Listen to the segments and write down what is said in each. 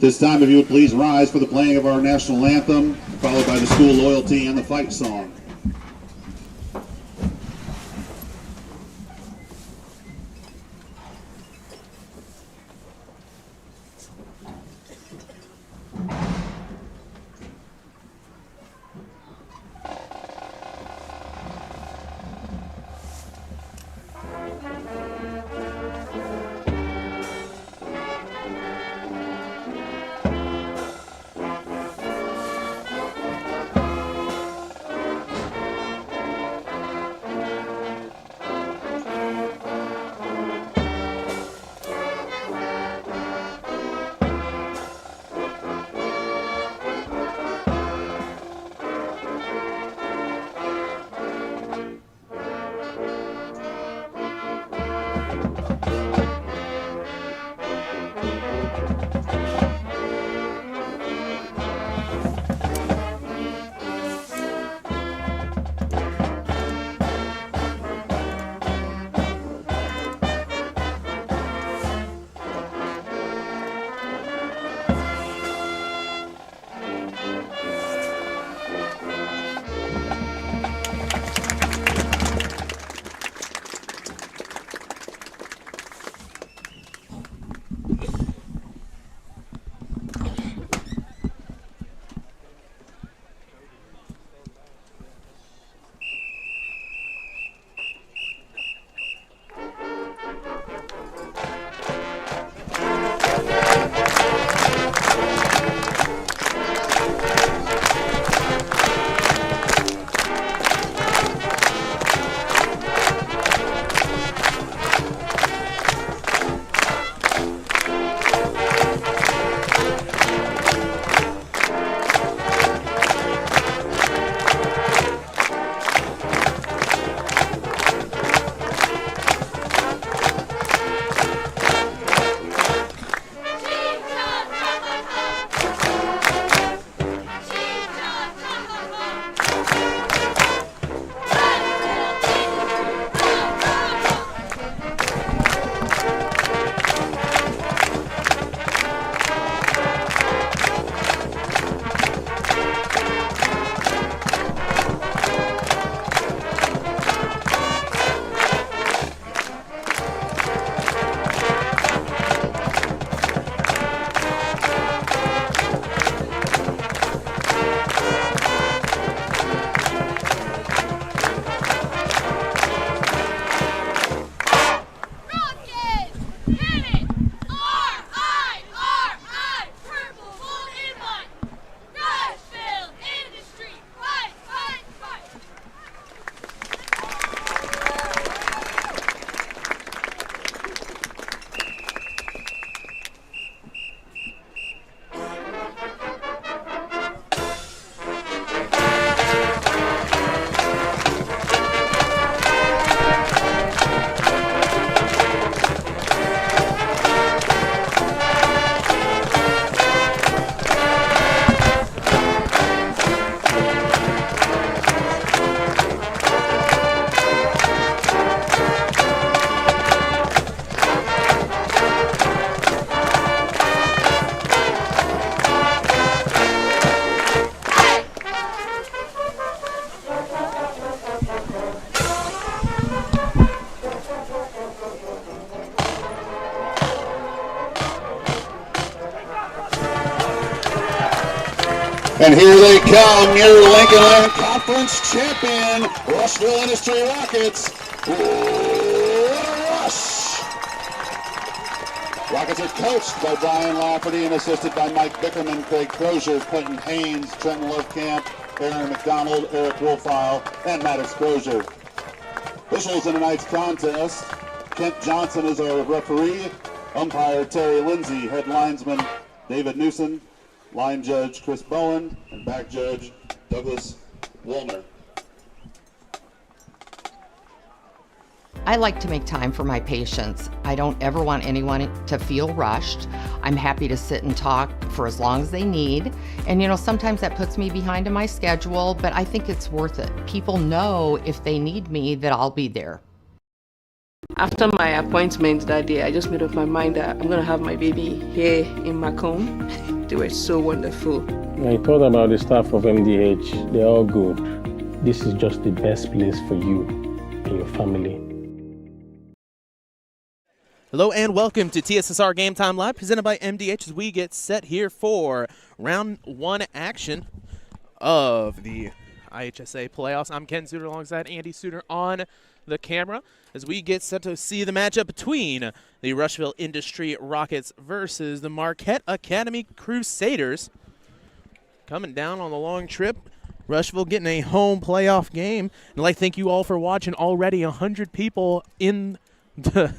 this time, if you would please rise for the playing of our national anthem, followed by the school loyalty and the fight song. And here they come, your Lincoln Land Conference champion, Rushville-Industry Rockets. What a rush! Rockets are coached by Brian Lafferty and assisted by Mike Bickerman, Craig Crozier, Quentin Haynes, Trenton Lovekamp, Aaron McDonald, Eric Wolfile, and Maddox Crozier. Officials in tonight's contest: Kent Johnson is our referee, umpire Terry Lindsay, head linesman David Newson, line judge Chris Bowen, and back judge Douglas Woolner. I like to make time for my patients. I don't ever want anyone to feel rushed. I'm happy to sit and talk for as long as they need. And sometimes that puts me behind in my schedule, but I think it's worth it. People know if they need me that I'll be there. After my appointment that day, I just made up my mind that I'm going to have my baby here in Macomb. They were so wonderful. I thought about the staff of MDH. They're all good. This is just the best place for you and your family. Hello and welcome to TSSR Game Time Live, presented by MDH as we get set here for round one action of the IHSA playoffs. I'm Ken Suter alongside Andy Suter on the camera as we get set to see the matchup between the Rushville-Industry Rockets versus the Marquette Academy Crusaders. Coming down on the long trip, Rushville getting a home playoff game. And I'd like to thank you all for watching. Already 100 people in the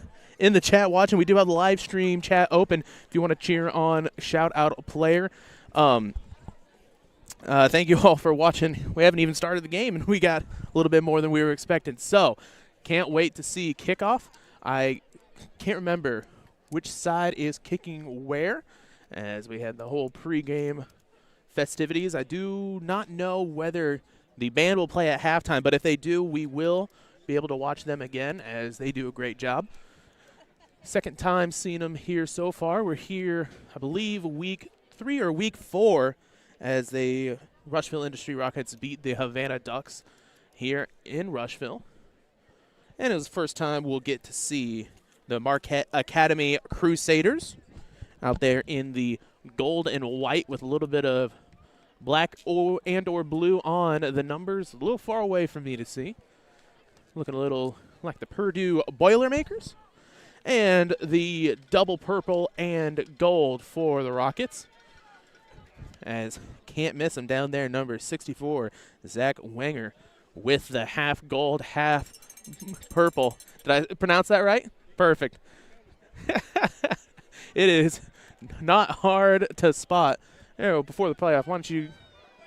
chat watching. We do have the live stream chat open if you want to cheer on, shout out a player. Thank you all for watching. We haven't even started the game, and we got a little bit more than we were expecting. So, can't wait to see kickoff. I can't remember which side is kicking where, as we had the whole pregame festivities. I do not know whether the band will play at halftime, but if they do, we will be able to watch them again, as they do a great job. Second time seeing them here so far. We're here, I believe, week 3 or week 4, as the Rushville-Industry Rockets beat the Havana Ducks here in Rushville. And it was the first time we'll get to see the Marquette Academy Crusaders out there in the gold and white with a little bit of black or blue on the numbers. A little far away from me to see. Looking a little like the Purdue Boilermakers. And the double purple and gold for the Rockets. As can't miss him down there, number 64, Zach Wenger, with the half gold, half purple. Did I pronounce that right? Perfect. It is not hard to spot. Before the playoff, why don't you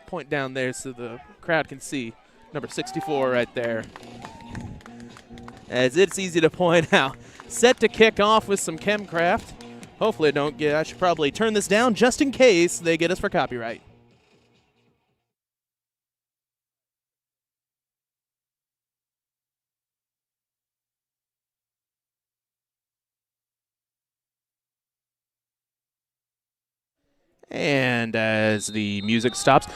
point down there so the crowd can see number 64 right there. As it's easy to point out. Set to kick off with some Chemcraft. Hopefully I should probably turn this down just in case they get us for copyright. And as the music stops,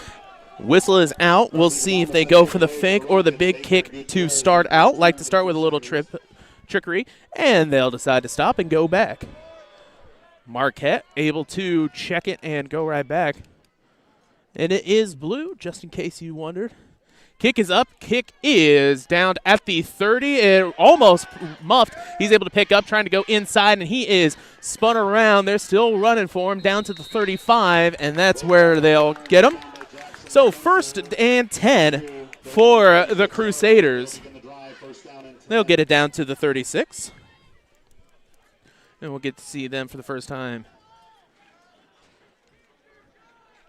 whistle is out. We'll see if they go for the fake or the big kick to start out. Like to start with a little trickery, and they'll decide to stop and go back. Marquette able to check it and go right back. And it is blue, just in case you wondered. Kick is up. Kick is down at the 30. And almost muffed. He's able to pick up, trying to go inside, and he is spun around. They're still running for him down to the 35, and that's where they'll get him. So 1st and 10 for the Crusaders. They'll get it down to the 36. And we'll get to see them for the first time.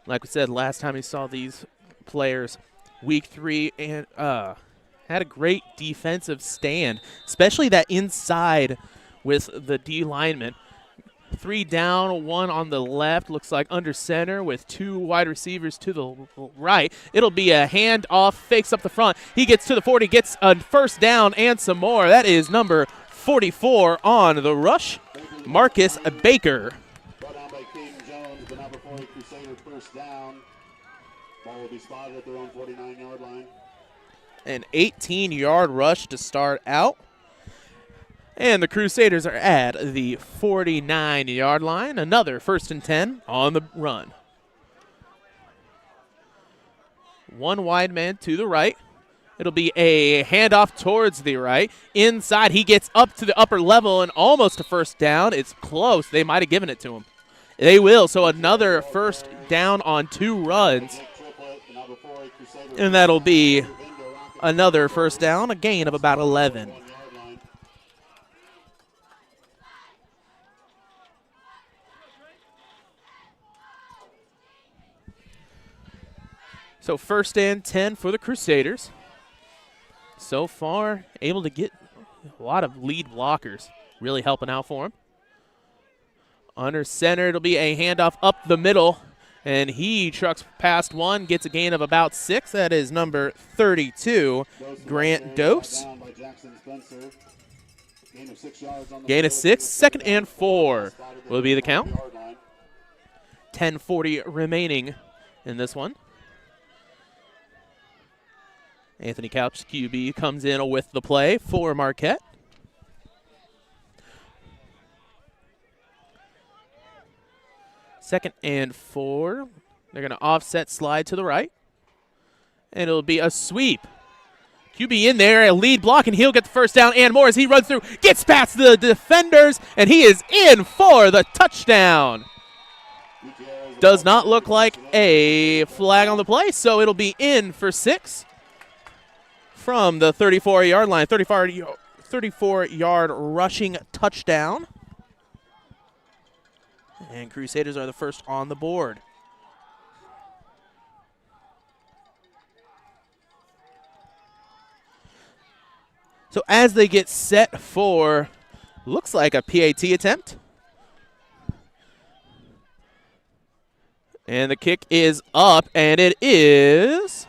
Like we said, last time we saw these players, week 3, and had a great defensive stand, especially that inside with the D lineman. 3 down, 1 on the left, looks like under center with 2 wide receivers to the right. It'll be a handoff, fakes up the front. He gets to the 40, gets a first down and some more. That is number 44 on the rush, Marcus Baker. Brought down by Caden Jones, the number 40 Crusader first down. Ball will be spotted at their own 49-yard line. An 18-yard rush to start out. And the Crusaders are at the 49-yard line. Another 1st and 10 on the run. 1 wide man to the right. It'll be a handoff towards the right. Inside, he gets up to the upper level and almost a first down. It's close. They might have given it to him. They will. So another first down on 2 runs. And that'll be another first down, a gain of about 11. So 1st and 10 for the Crusaders. So far, able to get a lot of lead blockers, really helping out for him. Under center, it'll be a handoff up the middle, and he trucks past 1, gets a gain of about 6. That is number 32, Grant Dose. Gain of 6, 2nd and 4 will be the count. 10:40 remaining in this one. Anthony Couch, QB, comes in with the play for Marquette. Second and 4. They're going to offset slide to the right. And it'll be a sweep. QB in there, a lead block, and he'll get the first down and more as he runs through, gets past the defenders, and he is in for the touchdown. Does not look like a flag on the play, so it'll be in for 6 from the 34-yard line. 34-yard rushing touchdown. And Crusaders are the first on the board. So as they get set for, looks like a PAT attempt. And the kick is up, and it is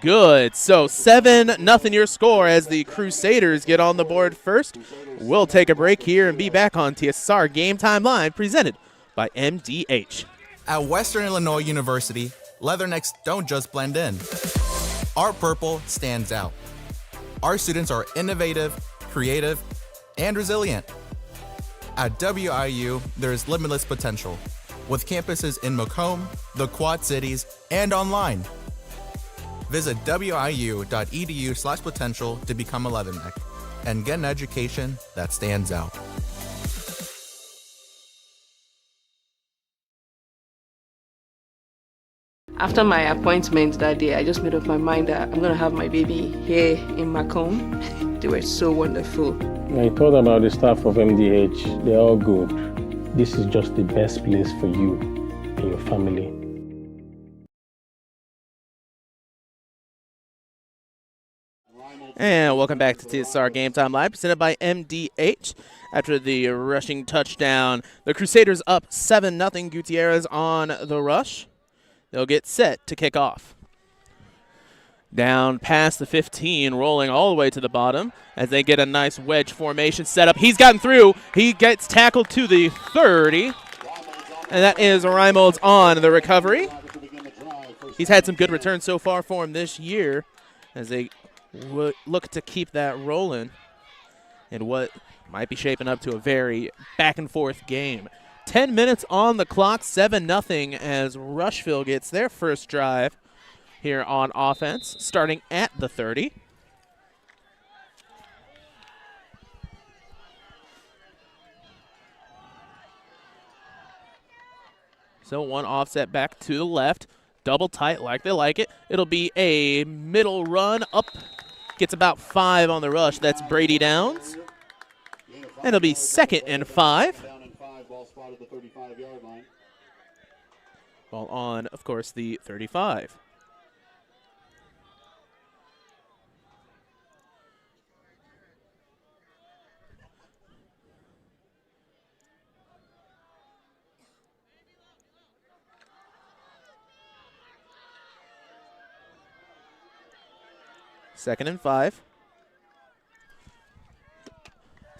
good. So 7-0 your score as the Crusaders get on the board first. We'll take a break here and be back on TSSR Game Time Live, presented by MDH. At Western Illinois University, leathernecks don't just blend in. Our purple stands out. Our students are innovative, creative, and resilient. At WIU, there is limitless potential, with campuses in Macomb, the Quad Cities, and online. Visit wiu.edu/potential to become a leatherneck and get an education that stands out. After my appointment that day, I just made up my mind that I'm going to have my baby here in Macomb. They were so wonderful. I thought about the staff of MDH. They're all good. This is just the best place for you and your family. And welcome back to TSSR Game Time Live, presented by MDH. After the rushing touchdown, the Crusaders up 7-0. Gutierrez on the rush. They'll get set to kick off. Down past the 15, rolling all the way to the bottom as they get a nice wedge formation set up. He's gotten through. He gets tackled to the 30. And that is Reimolds on the recovery. He's had some good returns so far for him this year as they look to keep that rolling in what might be shaping up to a very back-and-forth game. 10 minutes on the clock, 7-0 as Rushville gets their first drive here on offense, starting at the 30. So one offset back to the left, double tight like they like it. It'll be a middle run up, gets about 5 on the rush. That's Brady Downs. And it'll be 2nd and 5. At the 35-yard line. Ball on, of course, the 35. Second and 5.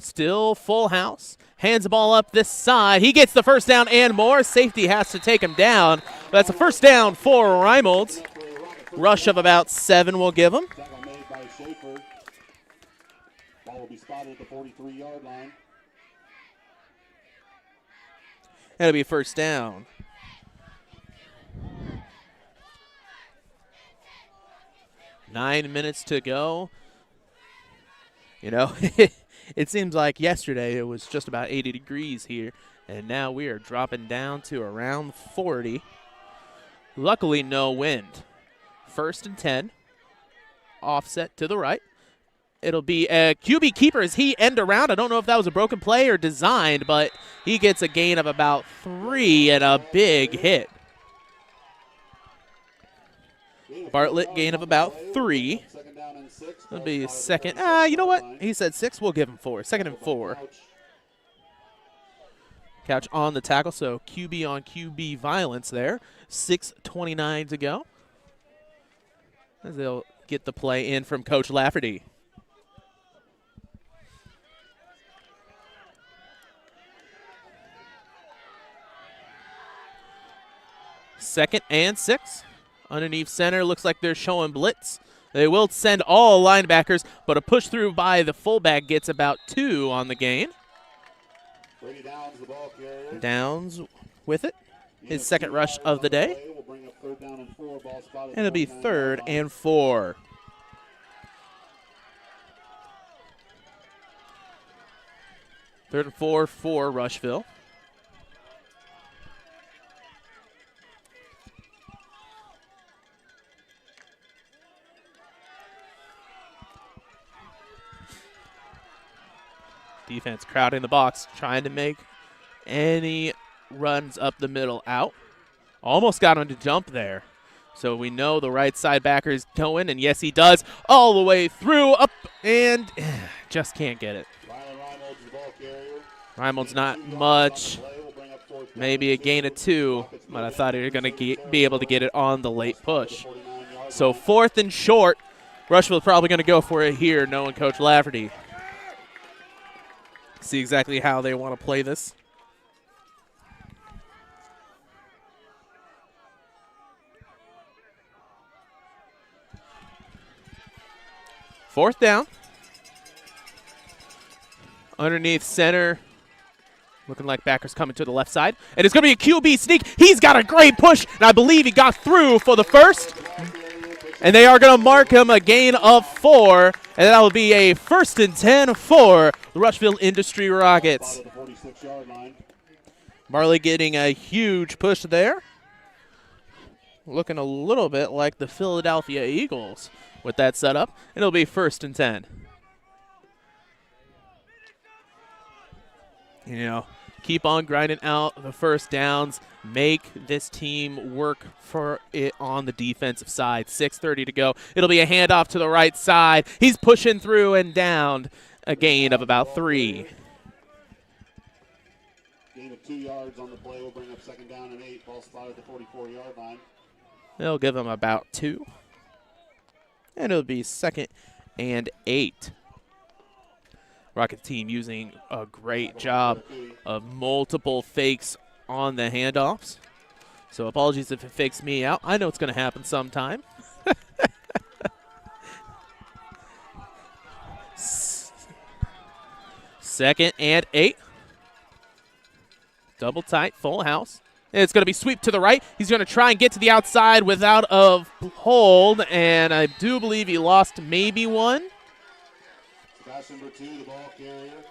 Still full house. Hands the ball up this side. He gets the first down and more. Safety has to take him down. But that's a first down for Reimolds. Rush of about 7 will give him. Ball will be spotted at the 43-yard line. That'll be a first down. Nine minutes to go. You know, it seems like yesterday it was just about 80 degrees here, and now we are dropping down to around 40. Luckily, no wind. 1st and 10. Offset to the right. It'll be a QB keeper as he end around. I don't know if that was a broken play or designed, but he gets a gain of about 3 and a big hit. Bartlett gain of about 3. It'll be second. You know what? He said 6. We'll give him 4. 2nd and 4. Couch on the tackle, so QB on QB violence there. 6:29 to go. As they'll get the play in from Coach Lafferty. 2nd and 6. Underneath center, looks like they're showing blitz. They will send all linebackers, but a push through by the fullback gets about 2 on the gain. Brady Downs, the ball carrier. Downs with it. His 2nd rush of the day. Will bring up 3rd down and 4. Ball spotted And it'll be 3rd and 4. Third and 4 for Rushville. Defense crowding the box, trying to make any runs up the middle out. Almost got him to jump there. So we know the right side backer is going, and yes, he does, all the way through, up, and just can't get it. Raimold's not much, maybe a gain of 2, but I thought he was going to be able to get it on the late push. So 4th and short. Rushville's probably going to go for it here, knowing Coach Lafferty. See exactly how they want to play this. Fourth down. Underneath center. Looking like backers coming to the left side. And it's going to be a QB sneak. He's got a great push, and I believe he got through for the first. And they are going to mark him a gain of 4, and that will be a 1st and 10 for the Rushville-Industry Rockets. Marley getting a huge push there. Looking a little bit like the Philadelphia Eagles with that setup. It'll be 1st and 10. You know, keep on grinding out the first downs. Make this team work for it on the defensive side. 6:30 to go. It'll be a handoff to the right side. He's pushing through and down. A gain of about 3. Gain of 2 yards on the play will bring up 2nd down and 8. Ball spotted at the 44-yard line. They'll give him about 2. And it'll be 2nd and 8. Rocket team using a great job of multiple fakes on the handoffs. So apologies if it fakes me out. I know it's going to happen sometime. 2nd and 8. Double tight, full house. It's going to be sweep to the right. He's going to try and get to the outside without a hold, and I do believe he lost maybe 1.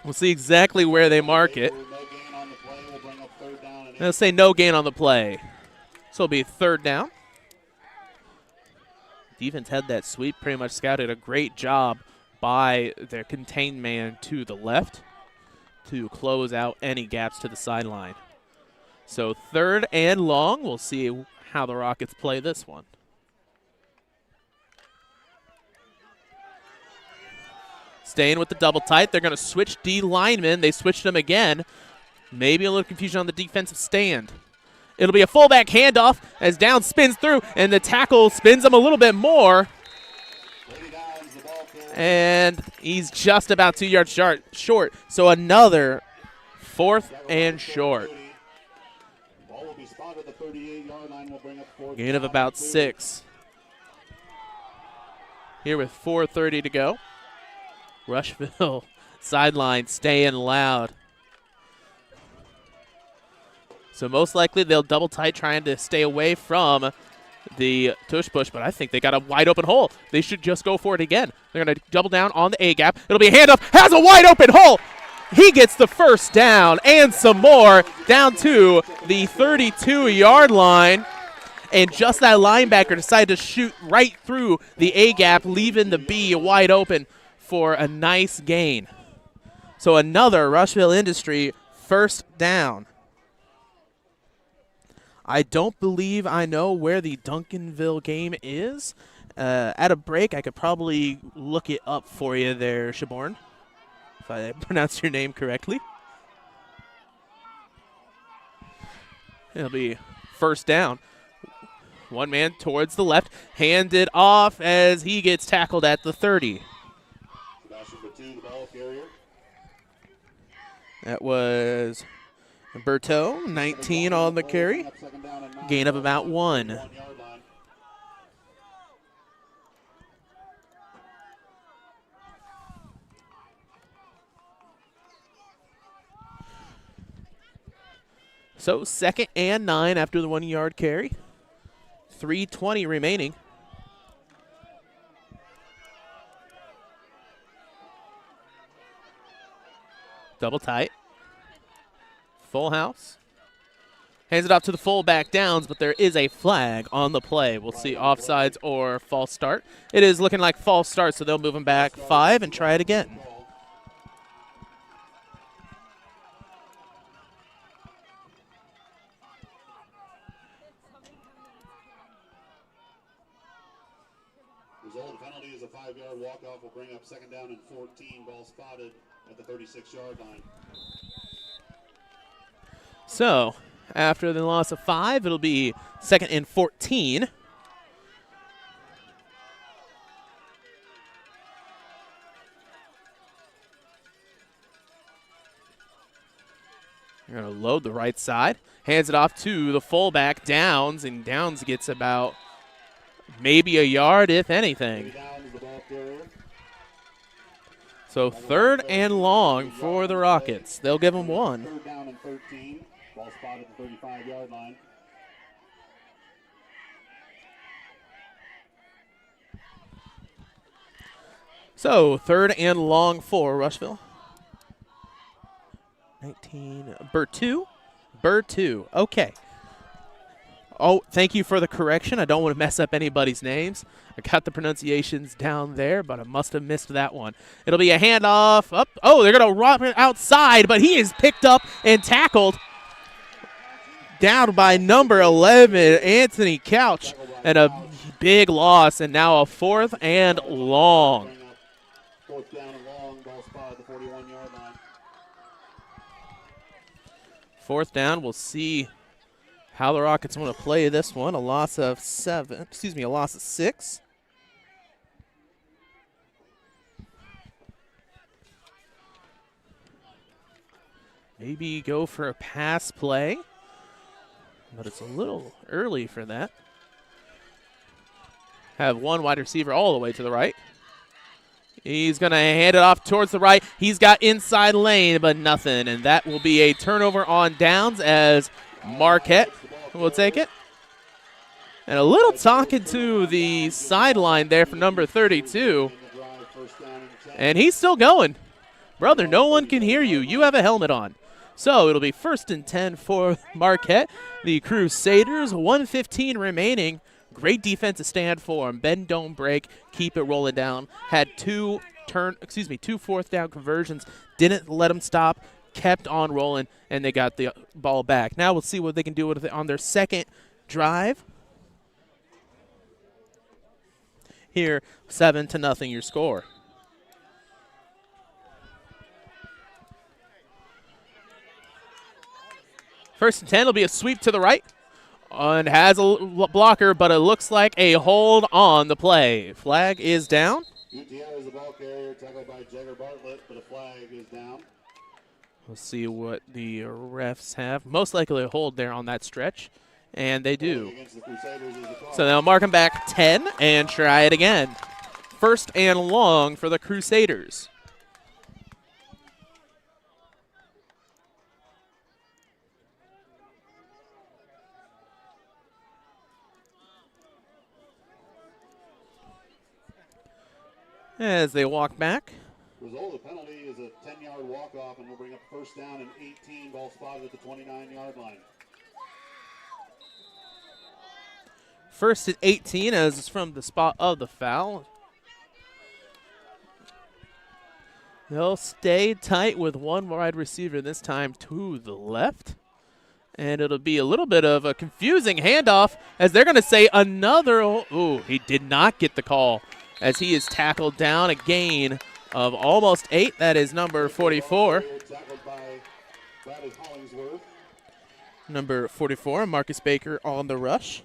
We'll see exactly where they mark it. They'll say no gain on the play. So it'll be 3rd down. Defense had that sweep, pretty much scouted a great job by their contained man to the left to close out any gaps to the sideline. So 3rd and long. We'll see how the Rockets play this one. Staying with the double tight. They're going to switch D linemen. They switched them again. Maybe a little confusion on the defensive stand. It'll be a fullback handoff as Downs spins through, and the tackle spins him a little bit more. And he's just about 2 yards short. So another 4th and short. Gain of about 6. Here with 4:30 to go. Rushville sideline staying loud. So most likely they'll double tight trying to stay away from the tush push, but I think they got a wide open hole. They should just go for it again. They're going to double down on the A-gap. It'll be a handoff. Has a wide open hole. He gets the 1st down and some more down to the 32-yard line. And just that linebacker decided to shoot right through the A-gap, leaving the B wide open for a nice gain. So another Rushville-Industry 1st down. I don't believe I know where the Duncanville game is. At a break, I could probably look it up for you there, Shaborn, if I pronounce your name correctly. It'll be 1st down. One man towards the left, handed off as he gets tackled at the 30. That was Berto, 19 on the carry. Gain of about 1. So 2nd and 9 after the 1-yard carry. 3:20 remaining. Double tight. Full house. Hands it off to the fullback Downs, but there is a flag on the play. We'll see offsides or false start. It is looking like false start, so they'll move him back 5 and try it again. Result of the penalty is a 5-yard walk-off. Will bring up 2nd down and 14. Ball spotted at the 36-yard line. So, after the loss of 5, it'll be 2nd and 14. They're going to load the right side. Hands it off to the fullback, Downs, and Downs gets about maybe a yard, if anything. So 3rd and long for the Rockets. They'll give them 1. 3rd down and 13. Ball spotted at the 35-yard line. So 3rd and long for Rushville. 19. Bertu. Okay. Oh, thank you for the correction. I don't want to mess up anybody's names. I got the pronunciations down there, but I must have missed that one. It'll be a handoff. Up. Oh, they're going to rob it outside, but he is picked up and tackled down by number 11, Anthony Couch, and a big loss, and now a 4th and long. 4th down and long. Ball spotted at the 41-yard line. 4th down. We'll see how the Rockets want to play this one. A loss of 6. Maybe go for a pass play, but it's a little early for that. Have one wide receiver all the way to the right. He's going to hand it off towards the right. He's got inside lane, but nothing, and that will be a turnover on downs as Marquette will take it. And a little talking to the sideline there for number 32. And he's still going. Brother, no one can hear you. You have a helmet on. So it'll be 1st and 10 for Marquette. The Crusaders, 1:15 remaining. Great defensive stand for them. Bend, don't break. Keep it rolling down. Had 2 4th down conversions. Didn't let them stop. Kept on rolling, and they got the ball back. Now we'll see what they can do with it on their 2nd drive. Here, 7-0 your score. First and 10 will be a sweep to the right. And has a blocker, but it looks like a hold on the play. Flag is down. UTR is the ball carrier, tackled by Jagger Bartlett, but a flag is down. We'll see what the refs have. Most likely a hold there on that stretch, and they do. So they'll mark them back 10 and try it again. 1st and long for the Crusaders. As they walk back. Result of the penalty is a 10-yard walk-off, and we'll bring up 1st down and 18. Ball spotted at the 29-yard line. 1st and 18 as it's from the spot of the foul. They'll stay tight with one wide receiver this time to the left. And it'll be a little bit of a confusing handoff as they're going to say another. Ooh, he did not get the call as he is tackled down, a gain of almost 8. That is number 44. Number 44, Marcus Baker on the rush.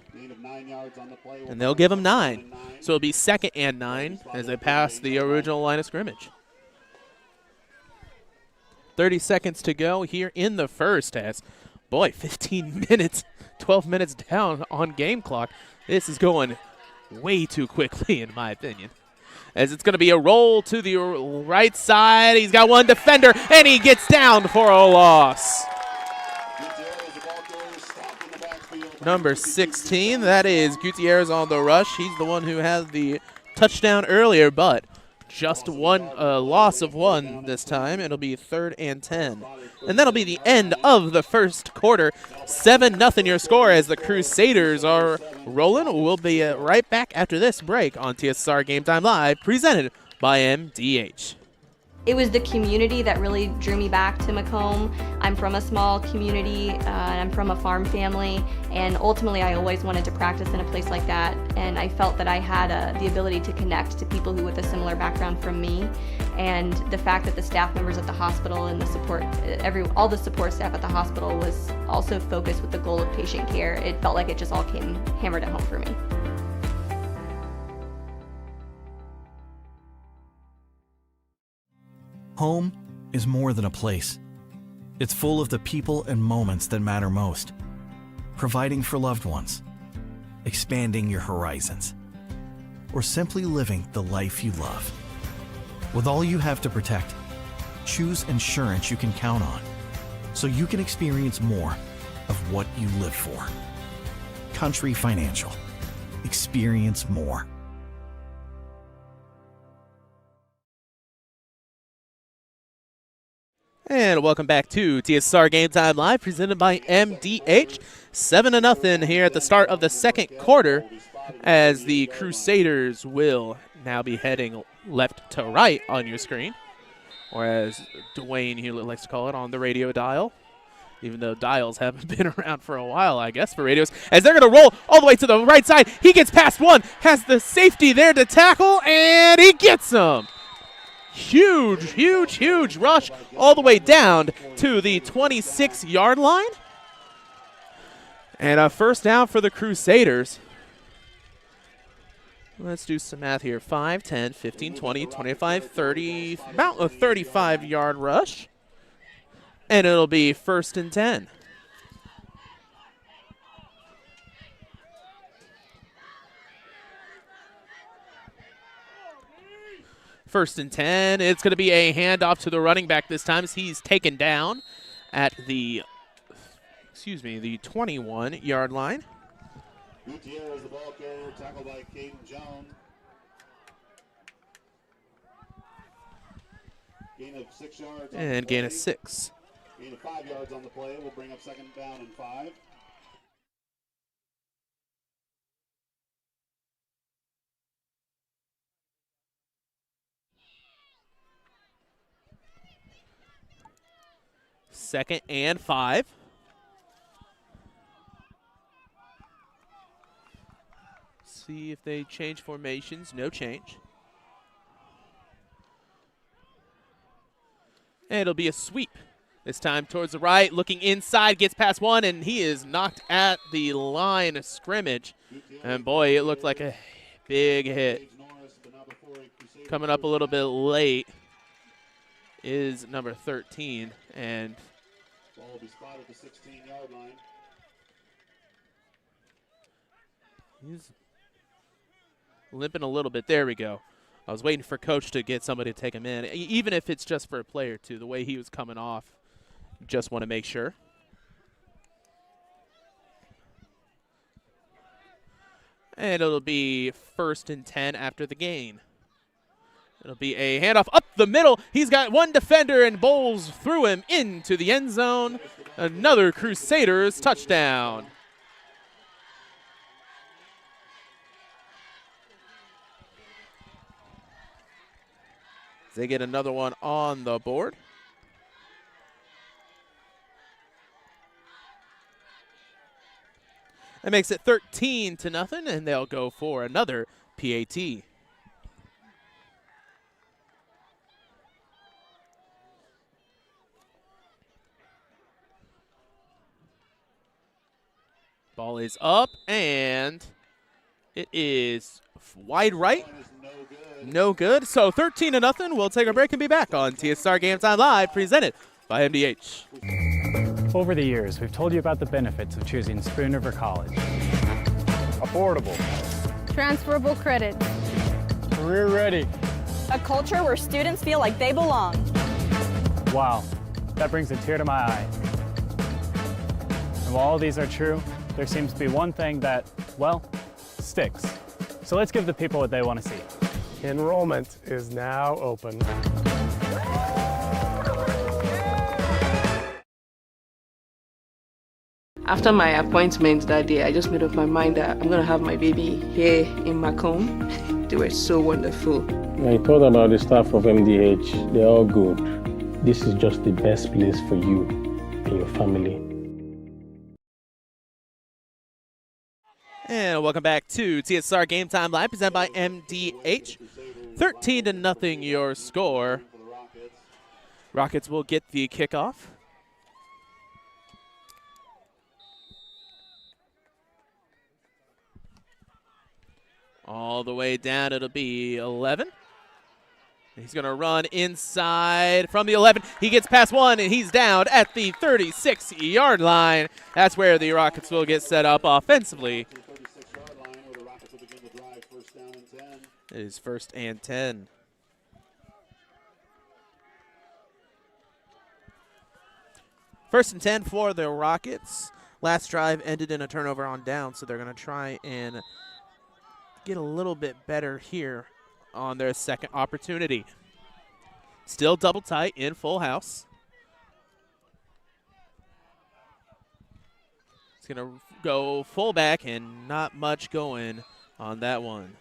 And they'll give him 9. So it'll be 2nd and 9 as they pass the original line of scrimmage. 30 seconds to go here in the first as, boy, 15 minutes, 12 minutes down on game clock. This is going way too quickly, in my opinion. As it's going to be a roll to the right side. He's got one defender, and he gets down for a loss. Number 16, that is Gutierrez on the rush. He's the one who had the touchdown earlier, but just one loss of one this time. It'll be 3rd and 10. And that'll be the end of the first quarter. 7-0 your score as the Crusaders are rolling. We'll be right back after this break on TSSR Game Time Live, presented by MDH. It was the community that really drew me back to Macomb. I'm from a small community, and I'm from a farm family, and ultimately I always wanted to practice in a place like that, and I felt that I had the ability to connect to people who with a similar background from me, and the fact that the staff members at the hospital and the support, all the support staff at the hospital was also focused with the goal of patient care. It felt like it just all came hammered at home for me. Home is more than a place. It's full of the people and moments that matter most. Providing for loved ones, expanding your horizons, or simply living the life you love. With all you have to protect, choose insurance you can count on, so you can experience more of what you live for. Country Financial. Experience more. And welcome back to TSSR Game Time Live, presented by MDH. 7-0 here at the start of the second quarter, as the Crusaders will now be heading left to right on your screen, or as Dwayne Hulett likes to call it, on the radio dial, even though dials haven't been around for a while, I guess, for radios, as they're going to roll all the way to the right side. He gets past one, has the safety there to tackle, and he gets him. Huge, huge, huge rush all the way down to the 26-yard line. And a first down for the Crusaders. Let's do some math here. 5, 10, 15, 20, 25, 30, about a 35-yard rush. And it'll be 1st and 10. First and 10. It's going to be a handoff to the running back this time, as he's taken down at the, the 21-yard line. Gutierrez, the ball carrier, tackled by Caden Jones. Gain of 6 yards. And gain of 6. Gain of 5 yards on the play. We'll bring up 2nd down and 5. Second and 5. See if they change formations. No change. And it'll be a sweep. This time towards the right, looking inside, gets past one, and he is knocked at the line of scrimmage. And boy, it looked like a big hit. Coming up a little bit late is number 13, and ball will be spotted at the 16-yard line. He's limping a little bit. There we go. I was waiting for Coach to get somebody to take him in, even if it's just for a play or two. The way he was coming off, just want to make sure. And it'll be 1st and 10 after the gain. It'll be a handoff up the middle. He's got one defender and bowls through him into the end zone. Another Crusaders touchdown. They get another one on the board. That makes it 13-0, and they'll go for another PAT. Ball is up, and it is wide right. No good. So 13-0. We'll take a break and be back on TSSR Game Time Live, presented by by MDH. Over the years, we've told you about the benefits of choosing Spoon River College. Affordable. Transferable credit. Career ready. A culture where students feel like they belong. Wow, that brings a tear to my eye. And while all these are true, there seems to be one thing that, well, sticks. So let's give the people what they want to see. Enrollment is now open. After my appointment that day, I just made up my mind that I'm going to have my baby here in Macomb. They were so wonderful. I thought about the staff of MDH. They're all good. This is just the best place for you and your family. And welcome back to TSSR Game Time Live, presented by MDH. 13-0 your score. Rockets will get the kickoff. All the way down, it'll be 11. He's going to run inside from the 11. He gets past one, and he's down at the 36-yard line. That's where the Rockets will get set up offensively. It is 1st and 10. First and 10 for the Rockets. Last drive ended in a turnover on down, so they're going to try and get a little bit better here on their second opportunity. Still double tight in full house. It's going to go fullback and not much going on that one.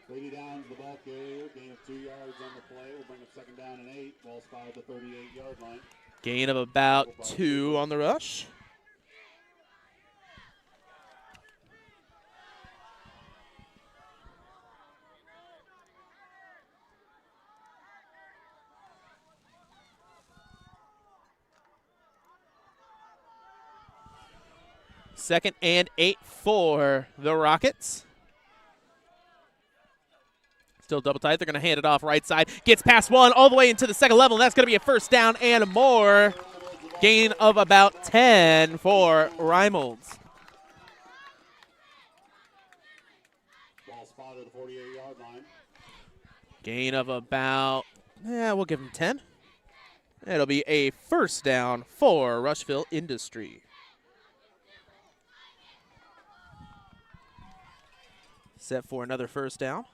Brady Downs, the ball carrier, gain of 2 yards on the play. We'll bring up 2nd down and 8. Ball spotted at the 38-yard line. Gain of about 2 on the rush. Second and 8 for the Rockets. Still double tight. They're going to hand it off right side. Gets past one all the way into the second level. And that's going to be a 1st down and more. Gain of about 10 for Reimolds. Ball spotted at the 48-yard line. Gain of about, we'll give him 10. It'll be a 1st down for Rushville-Industry. Set for another 1st down.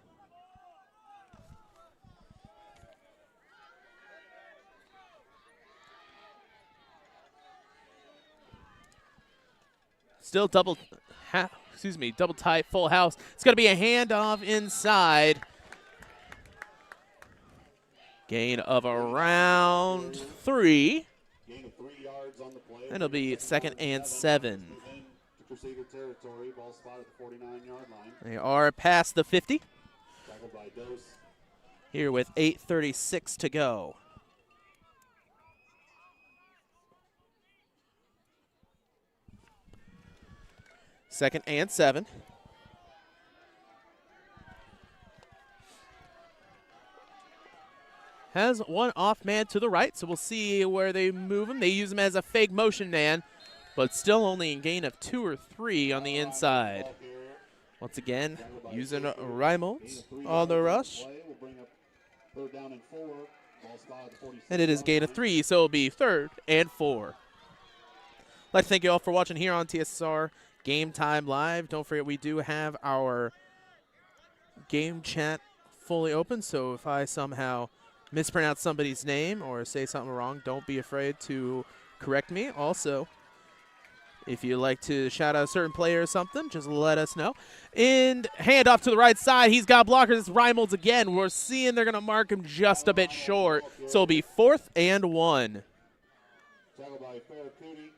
Still double tight, full house. It's going to be a handoff inside. Gain of around 3. Gain of 3 yards on the play. And it'll be 2nd and 7. Crusader territory. Ball spotted at the 49-yard line. They are past the 50. Tackled by Dose. Here with 8:36 to go. Second and 7. Has one off man to the right, so we'll see where they move him. They use him as a fake motion man, but still only in gain of 2 or 3 on the inside. Once again, using Reimolds on the rush. And it is gain of 3, so it'll be 3rd and 4. I'd like to thank you all for watching here on TSSR Game Time Live. Don't forget we do have our game chat fully open, so if I somehow mispronounce somebody's name or say something wrong, don't be afraid to correct me. Also, if you'd like to shout out a certain player or something, just let us know. And hand off to the right side. He's got blockers. It's Reimolds again. We're seeing they're going to mark him just a bit short. So it'll be 4th and 1. Tackled by Farrakouti.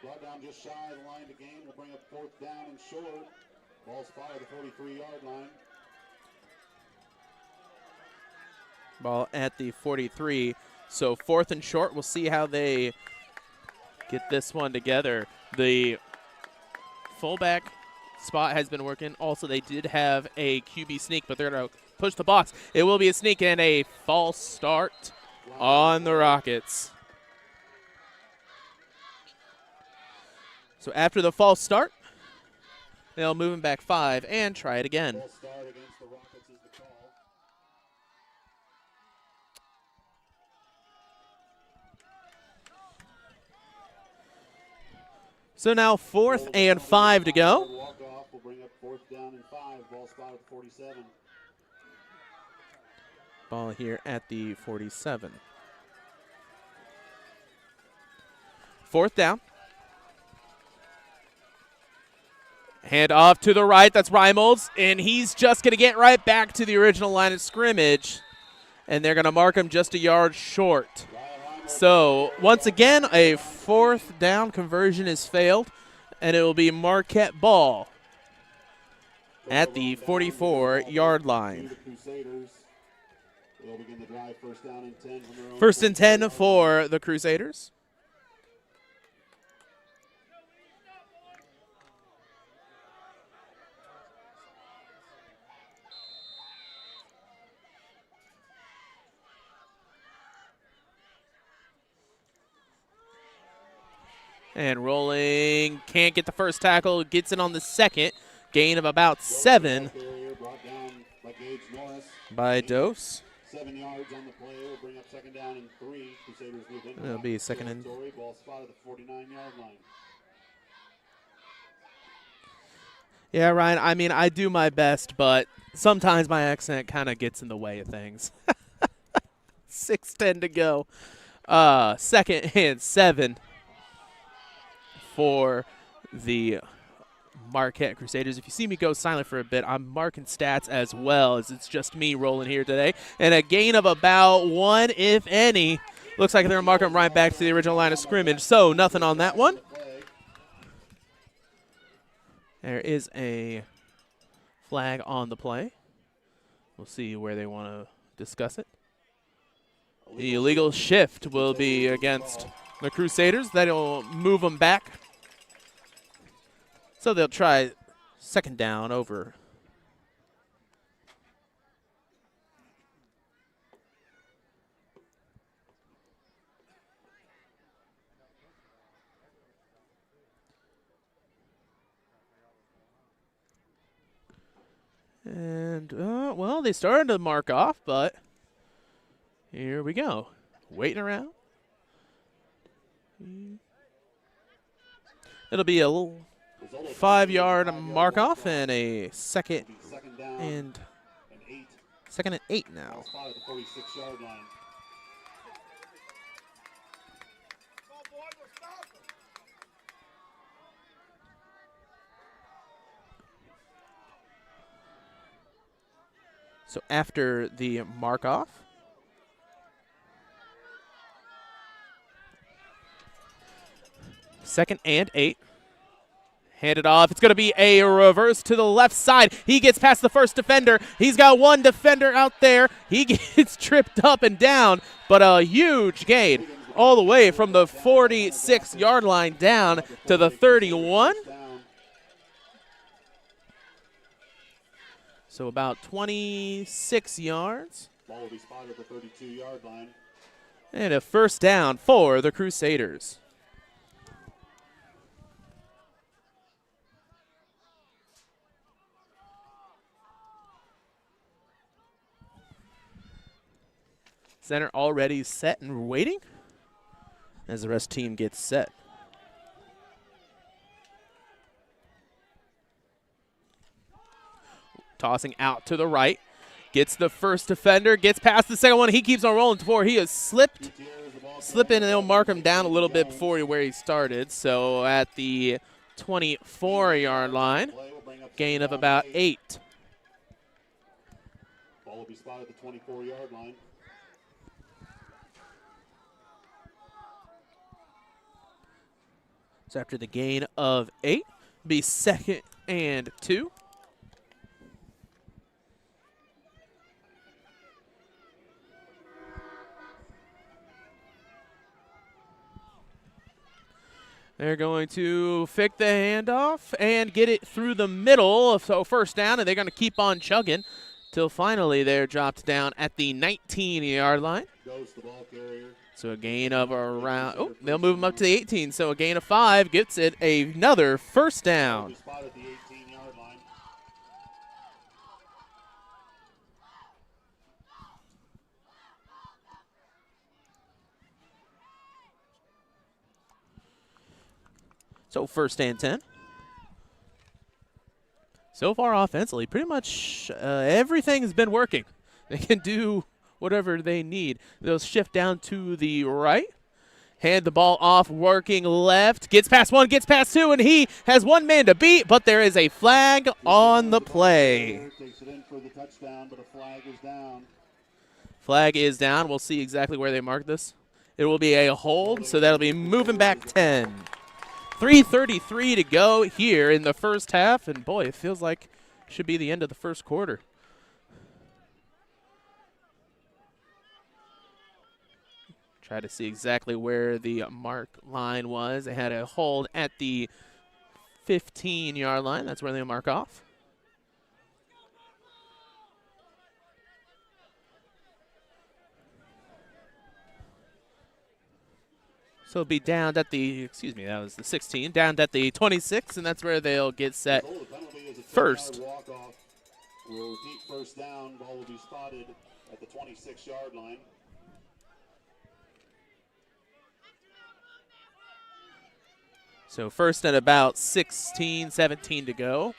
Brought down just shy of the line to gain. We'll bring up 4th down and short. Ball spotted at the 43-yard line. Ball at the 43. So 4th and short. We'll see how they get this one together. The fullback spot has been working. Also, they did have a QB sneak, but they're going to push the box. It will be a sneak and a false start on the Rockets. So after the false start, they'll move him back 5 and try it again. False start against the Rockets is the call. So now 4th and 5 to go. Walk off will bring up 4th down and 5. Ball spotted at 47. Ball here at the 47. 4th down. Hand off to the right. That's Reimolds, and he's just going to get right back to the original line of scrimmage, and they're going to mark him just a yard short. So once again, a 4th down conversion is failed, and it will be Marquette ball at the 44-yard line. First and 10 for the Crusaders. And rolling, can't get the first tackle, gets it on the second. Gain of about 7 by Dose. 7 yards on the play will bring up 2nd down and 3. Crusaders move in. It'll be 2nd and... Ball spotted at the 49-yard line. Yeah, Ryan, I mean, I do my best, but sometimes my accent kind of gets in the way of things. 6:10 to go. 2nd and 7 for the Marquette Crusaders. If you see me go silent for a bit, I'm marking stats as well, as it's just me rolling here today. And a gain of about 1, if any. Looks like they're marking right back to the original line of scrimmage, so nothing on that one. There is a flag on the play. We'll see where they want to discuss it. The illegal shift will be against the Crusaders. That'll move them back. So they'll try 2nd down over. And, well, they started to mark off, but here we go. Waiting around. It'll be a little 5-yard mark off and a 2nd and 8 now. So after the mark off, second and 8. Handed off. It's going to be a reverse to the left side. He gets past the first defender. He's got one defender out there. He gets tripped up and down, but a huge gain all the way from the 46-yard line down to the 31. So about 26 yards. Ball will be spotted at the 32-yard line. And a 1st down for the Crusaders. Center already set and waiting as the rest team gets set. Tossing out to the right. Gets the first defender, gets past the second one. He keeps on rolling before he has slipping, and they'll mark him down a little bit before where he started. So at the 24-yard line, gain of about 8. Ball will be spotted at the 24-yard line. So after the gain of 8, be 2nd and 2. They're going to fake the handoff and get it through the middle. So 1st down, and they're going to keep on chugging till finally they're dropped down at the 19-yard line. Goes the ball carrier. So a gain of around, oh, they'll move him up to the 18. So a gain of 5 gets it another first down. So first and 10. So far offensively, pretty much everything has been working. They can do whatever they need. They'll shift down to the right. Hand the ball off, working left. Gets past 1, gets past 2, and he has 1 man to beat, but there is a flag on the play. Takes it in for the touchdown, but a flag is down. Flag is down. We'll see exactly where they mark this. It will be a hold, so that'll be moving back 10. 3:33 to go here in the first half, and boy, it feels like it should be the end of the first quarter. Try to see exactly where the mark line was. They had a hold at the 15-yard line. That's where they mark off. So it'll be down at the, excuse me, that was the 16, down at the 26, and that's where they'll get set first. Will keep first down. Ball will be spotted at the 26-yard line. So first and about 16, 17 to go.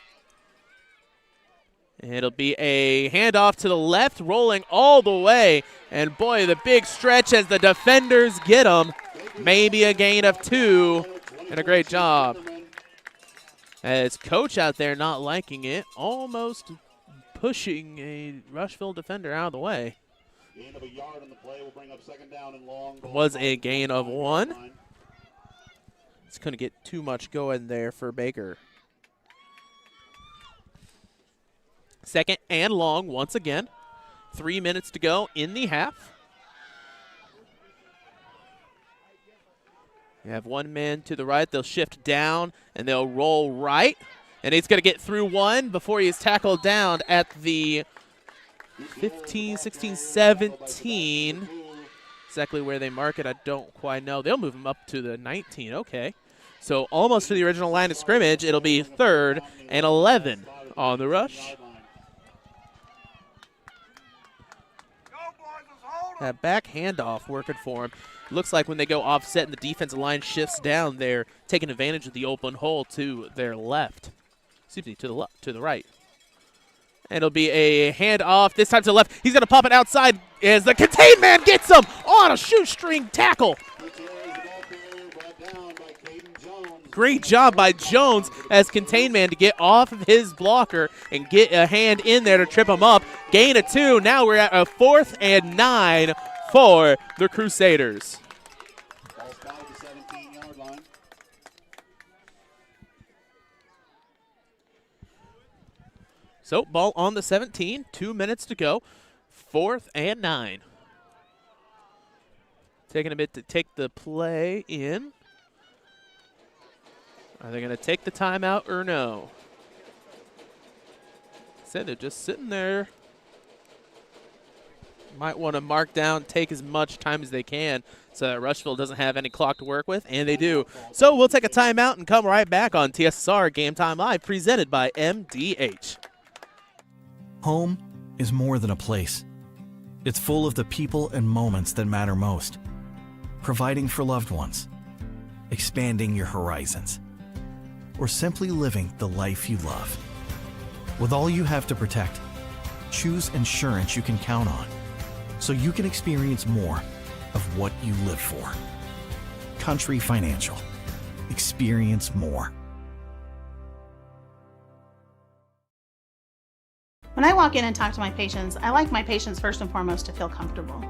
It'll be a handoff to the left, rolling all the way. And boy, the big stretch as the defenders get him. Maybe a gain of 2, and a great job. As coach out there not liking it, almost pushing a Rushville defender out of the way. Gain of a yard on the play will bring up second down and long. Was a gain of 1. It's going to get too much going there for Baker. Second and long once again. 3 minutes to go in the half. You have 1 man to the right. They'll shift down, and they'll roll right. And he's going to get through 1 before he's tackled down at the 15, 16, 17. Exactly where they mark it, I don't quite know. They'll move him up to the 19. Okay. So almost to the original line of scrimmage. It'll be 3rd and 11 on the rush. That back handoff working for him. Looks like when they go offset and the defensive line shifts down, they're taking advantage of the open hole to their left. Excuse me, to the right. And it'll be a handoff, this time to the left. He's going to pop it outside as the contained man gets him on a shoestring tackle. Great job by Jones as contained man to get off of his blocker and get a hand in there to trip him up. Gain of 2. Now we're at a 4th and 9 for the Crusaders. Ball spotted at the 17-yard line. So ball on the 17. 2 minutes to go. 4th and 9. Taking a bit to take the play in. Are they going to take the timeout or no? Said they're just sitting there. Might want to mark down, take as much time as they can so that Rushville doesn't have any clock to work with, and they do. So we'll take a timeout and come right back on TSSR Game Time Live, presented by MDH. Home is more than a place. It's full of the people and moments that matter most. Providing for loved ones, expanding your horizons, or simply living the life you love. With all you have to protect, choose insurance you can count on so you can experience more of what you live for. Country Financial. Experience more. When I walk in and talk to my patients, I like my patients first and foremost to feel comfortable.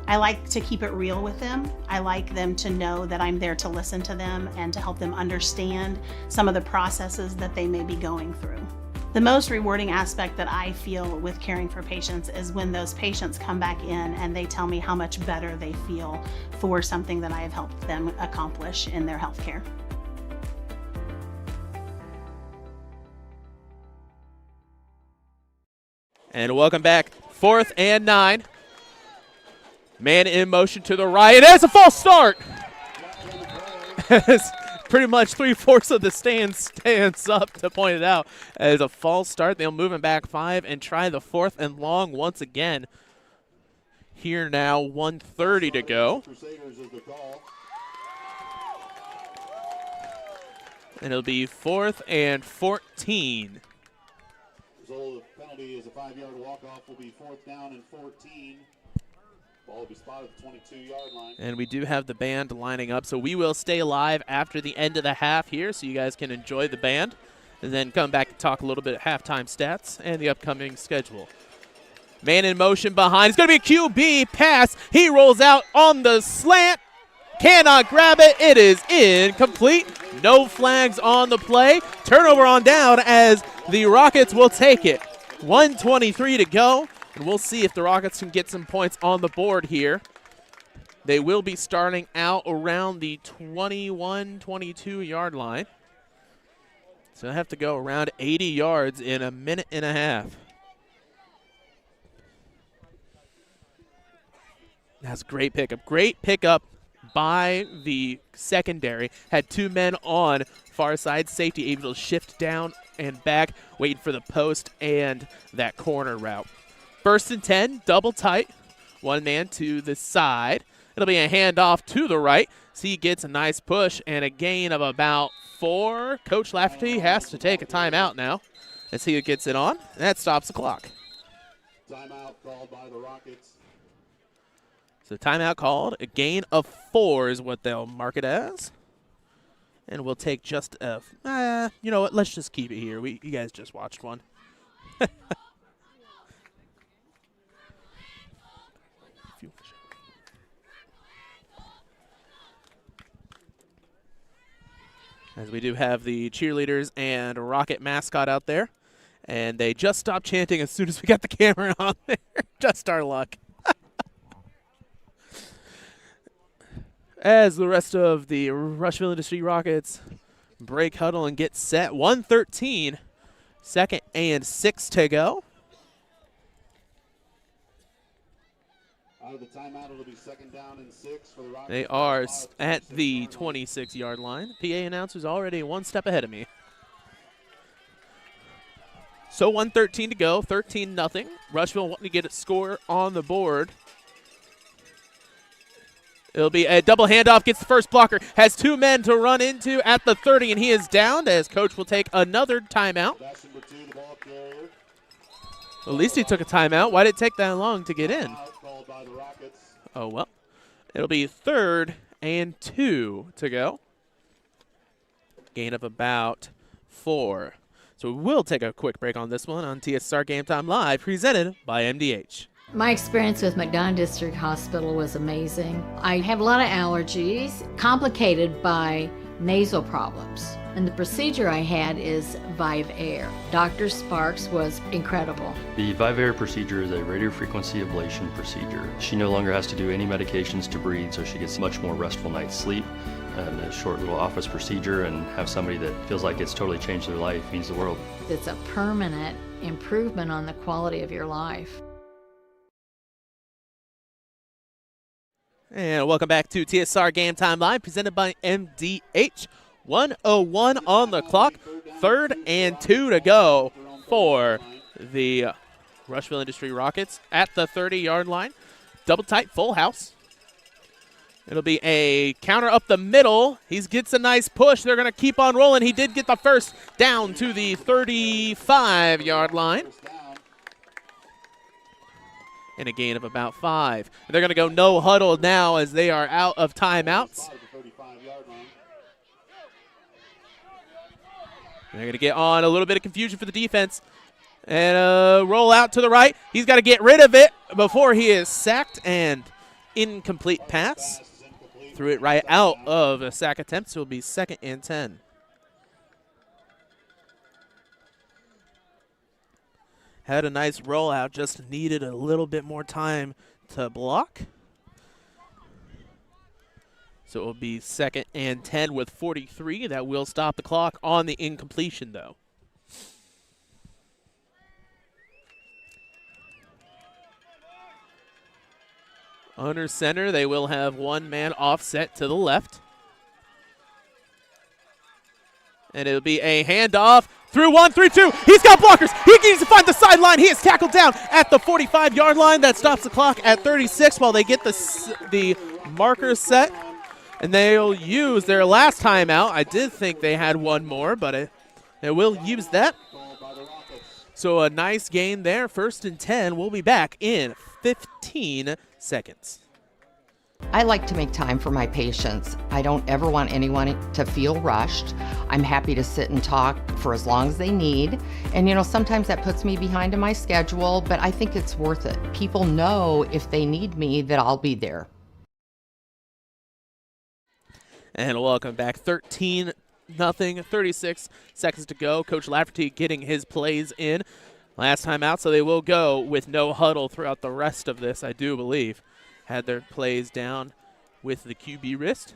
I like to keep it real with them. I like them to know that I'm there to listen to them and to help them understand some of the processes that they may be going through. The most rewarding aspect that I feel with caring for patients is when those patients come back in and they tell me how much better they feel for something that I have helped them accomplish in their healthcare. And welcome back. 4th and 9. Man in motion to the right, and that's a false start. As pretty much 3/4 of the stands up to point it out as a false start. They'll move him back 5 and try the 4th and long once again. Here now, 1:30 to go. And it'll be 4th and 14. The penalty is a 5-yard walk-off. Will be 4th down and 14. Ball will be spotted at the 22-yard line. And we do have the band lining up, so we will stay live after the end of the half here so you guys can enjoy the band and then come back and talk a little bit of halftime stats and the upcoming schedule. Man in motion behind. It's going to be a QB pass. He rolls out on the slant. Cannot grab it. It is incomplete. No flags on the play. Turnover on down as the Rockets will take it. 1:23 to go. And we'll see if the Rockets can get some points on the board here. They will be starting out around the 21, 22-yard line. So they have to go around 80 yards in a minute and a half. That's a great pickup. Great pickup by the secondary. Had 2 men on far side safety, able to shift down and back, waiting for the post and that corner route. 1st and 10, double tight. 1 man to the side. It'll be a handoff to the right. So he gets a nice push and a gain of about 4. Coach Lafferty has to take a timeout now as he gets it on. And that stops the clock. Timeout called by the Rockets. So timeout called. A gain of 4 is what they'll mark it as. And we'll take just a, you know what, let's just keep it here. You guys just watched one. As we do have the cheerleaders and Rocket mascot out there. And they just stopped chanting as soon as we got the camera on there. Just our luck. As the rest of the Rushville-Industry Rockets break huddle and get set. 1:13, 2nd and 6 to go. Out of the timeout, it'll be 2nd down and 6 for the Rockets. They are at the 26-yard line. PA announcer's already 1 step ahead of me. So 1:13 to go, 13-0. Rushville wanting to get a score on the board. It'll be a double handoff, gets the first blocker, has 2 men to run into at the 30, and he is down as coach will take another timeout. At least he took a timeout. Why did it take that long to get in? Oh, well. It'll be 3rd and 2 to go. Gain of about 4. So we will take a quick break on this one on TSSR Game Time Live, presented by MDH. My experience with McDonough District Hospital was amazing. I have a lot of allergies, complicated by nasal problems. And the procedure I had is Vive Air. Dr. Sparks was incredible. The Vive Air procedure is a radiofrequency ablation procedure. She no longer has to do any medications to breathe, so she gets a much more restful night's sleep. And a short little office procedure, and have somebody that feels like it's totally changed their life means the world. It's a permanent improvement on the quality of your life. And welcome back to TSSR Game Time Live, presented by MDH. 1:01 on the clock, 3rd and 2 to go for the Rushville-Industry Rockets at the 30-yard line. Double tight, full house. It'll be a counter up the middle. He gets a nice push. They're going to keep on rolling. He did get the first down to the 35-yard line. And a gain of about 5. And they're going to go no huddle now as they are out of timeouts. They're going to get on a little bit of confusion for the defense. And roll out to the right. He's got to get rid of it before he is sacked. And incomplete pass. Threw it right out of a sack attempt, so it'll be 2nd and 10. Had a nice rollout, just needed a little bit more time to block. So it will be 2nd and 10 with 43. That will stop the clock on the incompletion, though. Under center, they will have one man offset to the left. And it'll be a handoff through 1, 3-2. He's got blockers. He needs to find the sideline. He is tackled down at the 45-yard line. That stops the clock at 36 while they get the markers set. And they'll use their last timeout. I did think they had one more, but they will use that. So a nice gain there. 1st and 10. We'll be back in 15 seconds. I like to make time for my patients. I don't ever want anyone to feel rushed. I'm happy to sit and talk for as long as they need. And sometimes that puts me behind in my schedule, but I think it's worth it. People know if they need me that I'll be there. And welcome back. 13-0, 36 seconds to go. Coach Lafferty getting his plays in. Last time out, so they will go with no huddle throughout the rest of this, I do believe. Had their plays down with the QB wrist.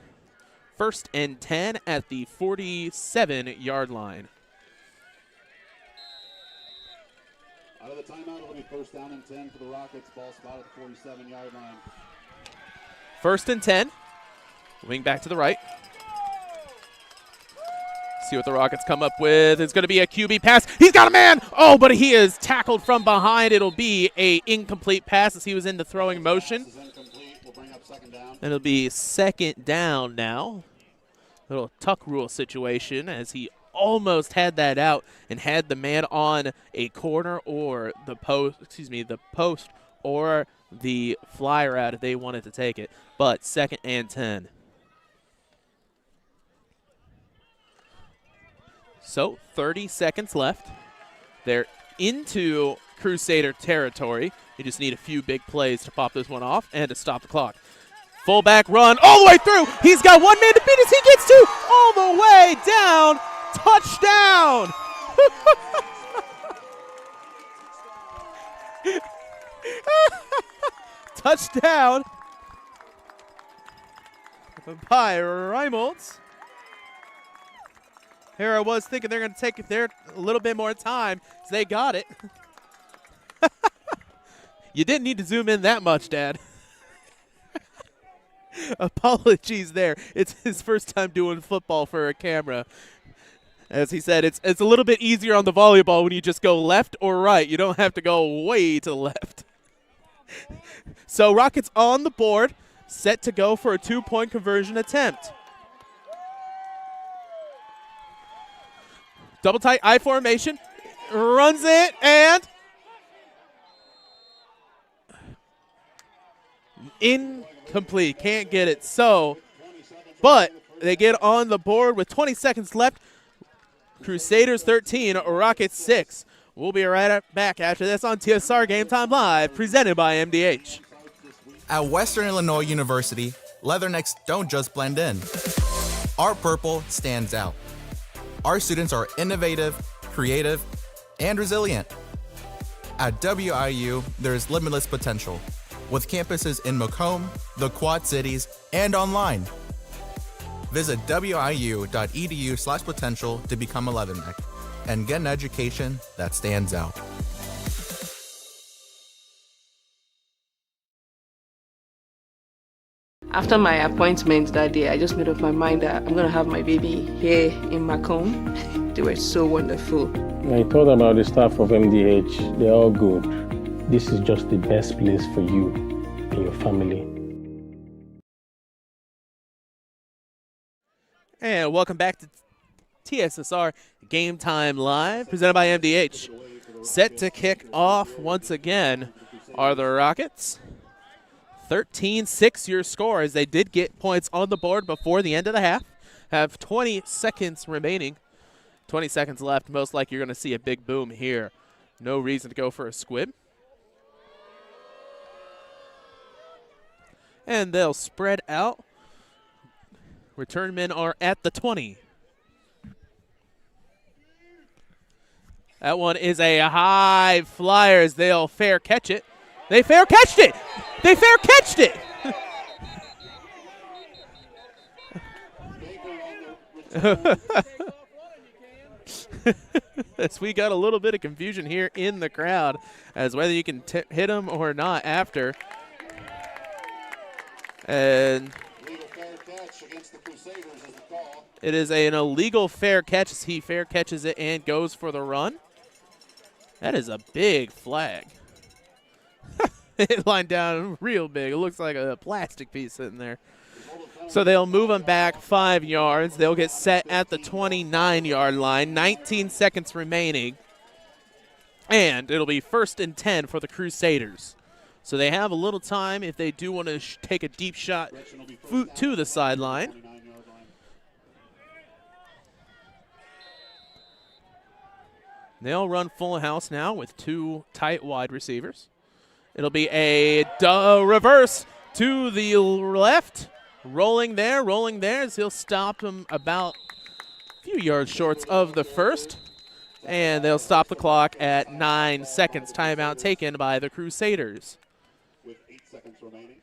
1st and 10 at the 47-yard line. Out of the timeout, it'll be 1st down and 10 for the Rockets. Ball spot at the 47-yard line. 1st and 10. Wing back to the right. See what the Rockets come up with. It's going to be a QB pass. He's got a man. Oh, but he is tackled from behind. It'll be a incomplete pass as he was in the throwing motion. And it'll be 2nd down now. Little tuck rule situation as he almost had that out and had the man on a corner or the post, the post or the flyer out if they wanted to take it. But 2nd and 10. So 30 seconds left. They're into Crusader territory. You just need a few big plays to pop this one off and to stop the clock. Fullback run all the way through. He's got one man to beat as he gets to all the way down. Touchdown. Touchdown by Reimolds. Here I was thinking they're going to take a little bit more time, so they got it. You didn't need to zoom in that much, Dad. Apologies there. It's his first time doing football for a camera. As he said, it's a little bit easier on the volleyball when you just go left or right. You don't have to go way to the left. So Rockets on the board, set to go for a 2-point conversion attempt. Double tight I formation, runs it, and incomplete. Can't get it. So, but they get on the board with 20 seconds left. Crusaders 13, Rockets 6. We'll be right back after this on TSSR Game Time Live, presented by MDH. At Western Illinois University, leathernecks don't just blend in. Our purple stands out. Our students are innovative, creative, and resilient. At WIU, there's limitless potential, with campuses in Macomb, the Quad Cities, and online. Visit wiu.edu/potential to become a leatherneck and get an education that stands out. After my appointment that day, I just made up my mind that I'm going to have my baby here in Macomb. They were so wonderful. I thought about the staff of MDH. They're all good. This is just the best place for you and your family. And welcome back to TSSR Game Time Live, presented by MDH. Set to kick off once again are the Rockets. 13-6 your score, as they did get points on the board before the end of the half. Have 20 seconds remaining. 20 seconds left. Most likely you're going to see a big boom here. No reason to go for a squib. And they'll spread out. Return men are at the 20. That one is a high flyer as they'll fair catch it. They fair catched it. They fair catched it. As we got a little bit of confusion here in the crowd as whether you can hit them or not after. And Legal fair catch against the Crusaders is the call. it is an illegal fair catch as he fair catches it and goes for the run. That is a big flag. It lined down real big. It looks like a plastic piece sitting there. So they'll move him back 5 yards. They'll get set at the 29-yard line. 19 seconds remaining. And it'll be 1st and 10 for the Crusaders. So they have a little time if they do want to take a deep shot to the sideline. They'll run full house now with 2 tight wide receivers. It'll be a reverse to the left. Rolling there as he'll stop him about a few yards short of the first. And they'll stop the clock at 9 seconds. Timeout taken by the Crusaders. With 8 seconds remaining.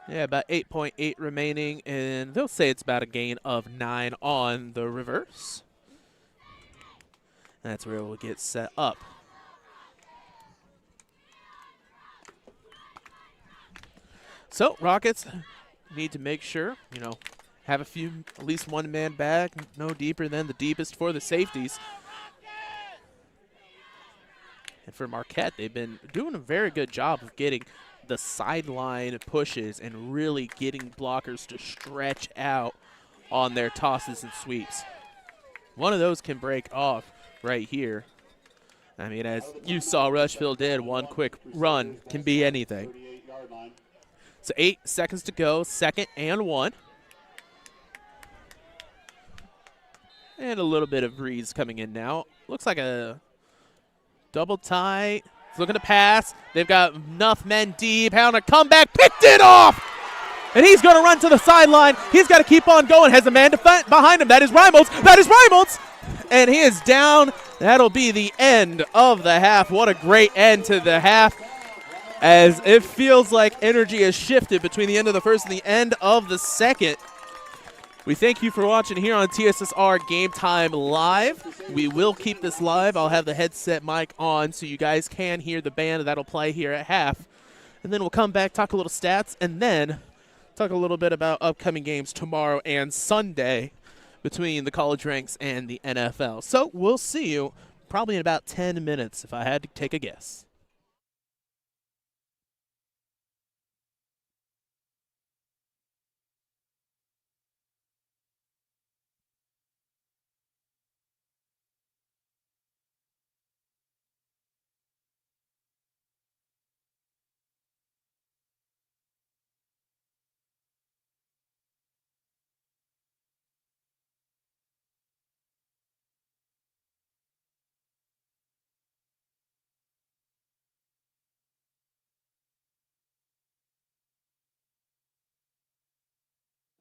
Yeah, about 8.8 remaining, and they'll say it's about a gain of 9 on the reverse. And that's where we'll get set up. So, Rockets need to make sure, have at least one man back, no deeper than the deepest for the safeties. And for Marquette, they've been doing a very good job of getting the sideline pushes and really getting blockers to stretch out on their tosses and sweeps. One of those can break off right here. I mean, as you saw Rushville did, one quick run can be anything. So 8 seconds to go, 2nd and 1. And a little bit of breeze coming in now. Looks like a double tie. He's looking to pass. They've got enough men deep. On a comeback, picked it off! And he's going to run to the sideline. He's got to keep on going. Has a man behind him. That is Reimolds. And he is down. That'll be the end of the half. What a great end to the half, as it feels like energy has shifted between the end of the first and the end of the second. We thank you for watching here on TSSR Game Time Live. We will keep this live. I'll have the headset mic on so you guys can hear the band that'll play here at half. And then we'll come back, talk a little stats, and then talk a little bit about upcoming games tomorrow and Sunday between the college ranks and the NFL. So we'll see you probably in about 10 minutes if I had to take a guess.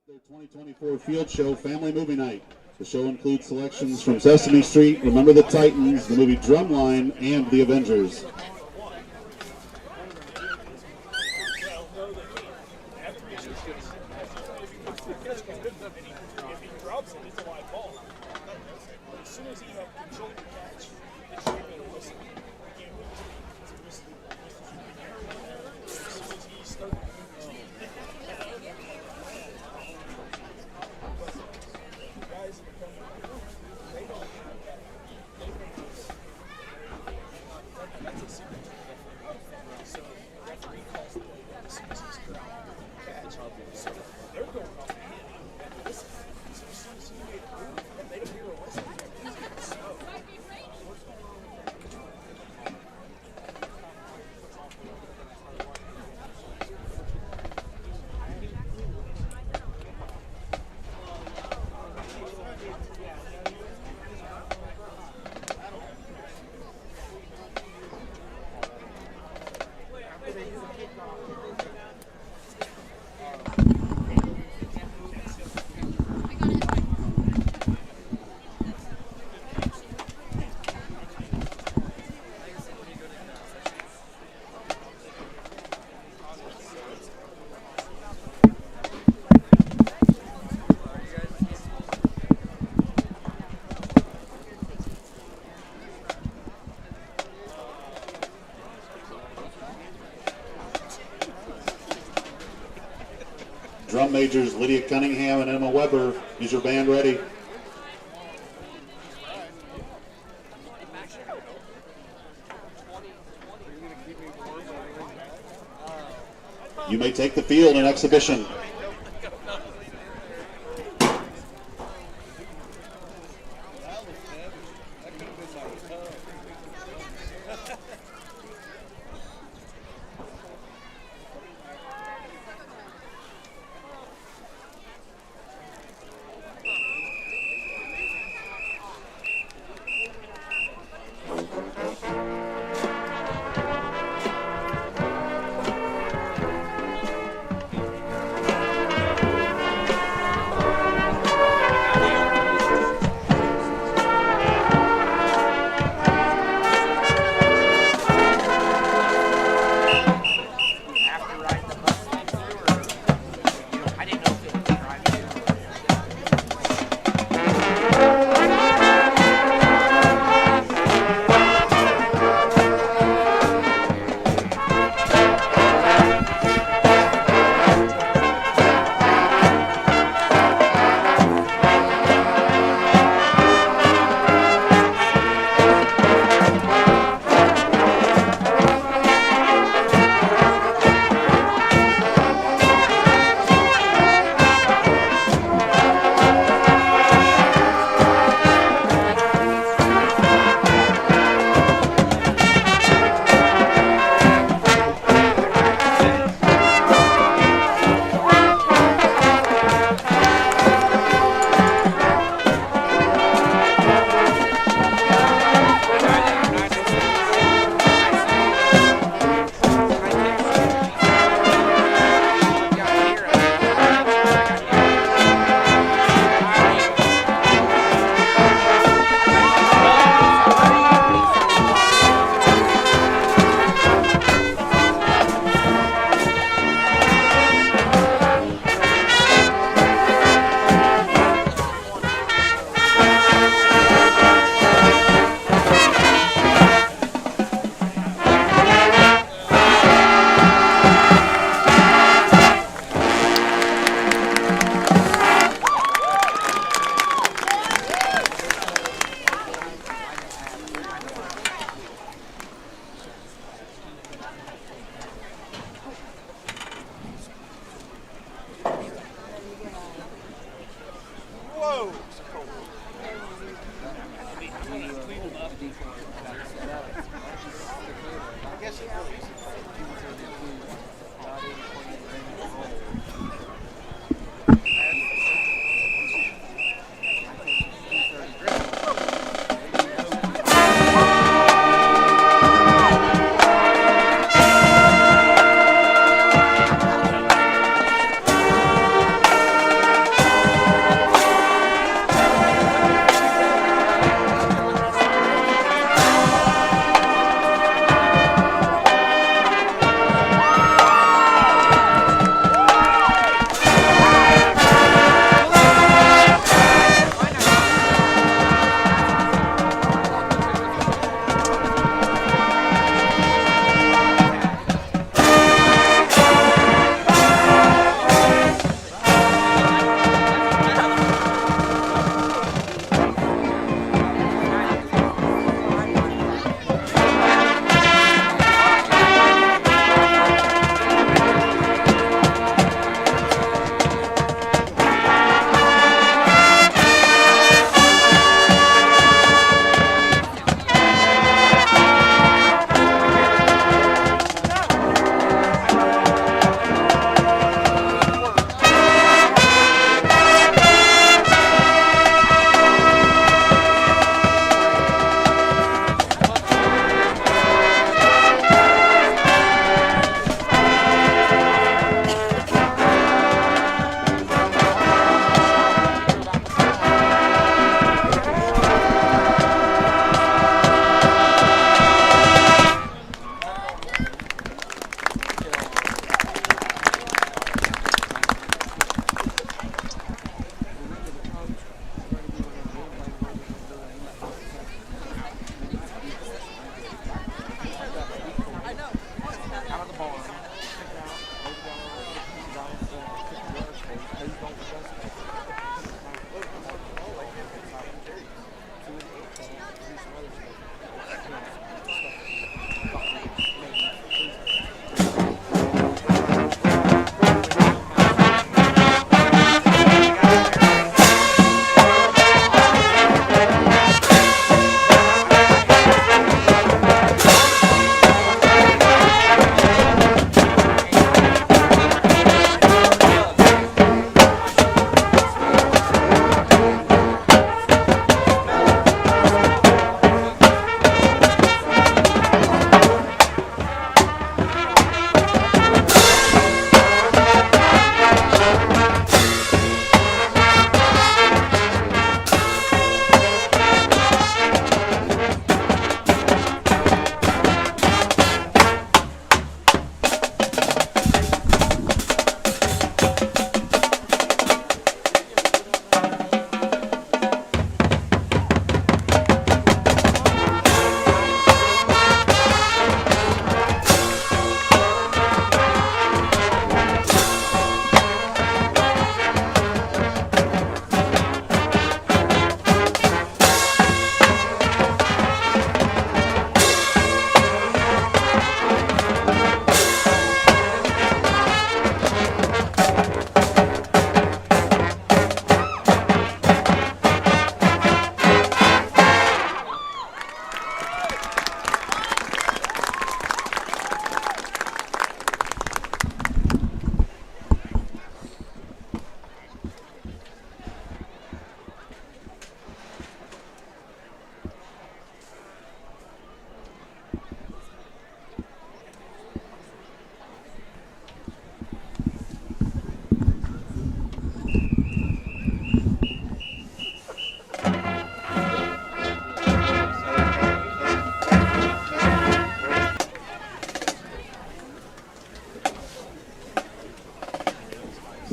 Their 2024 field show, Family Movie Night. The show includes selections from Sesame Street, Remember the Titans, the movie Drumline, and The Avengers. drum majors Lydia Cunningham and Emma Weber. Is your band ready? You may take the field in exhibition.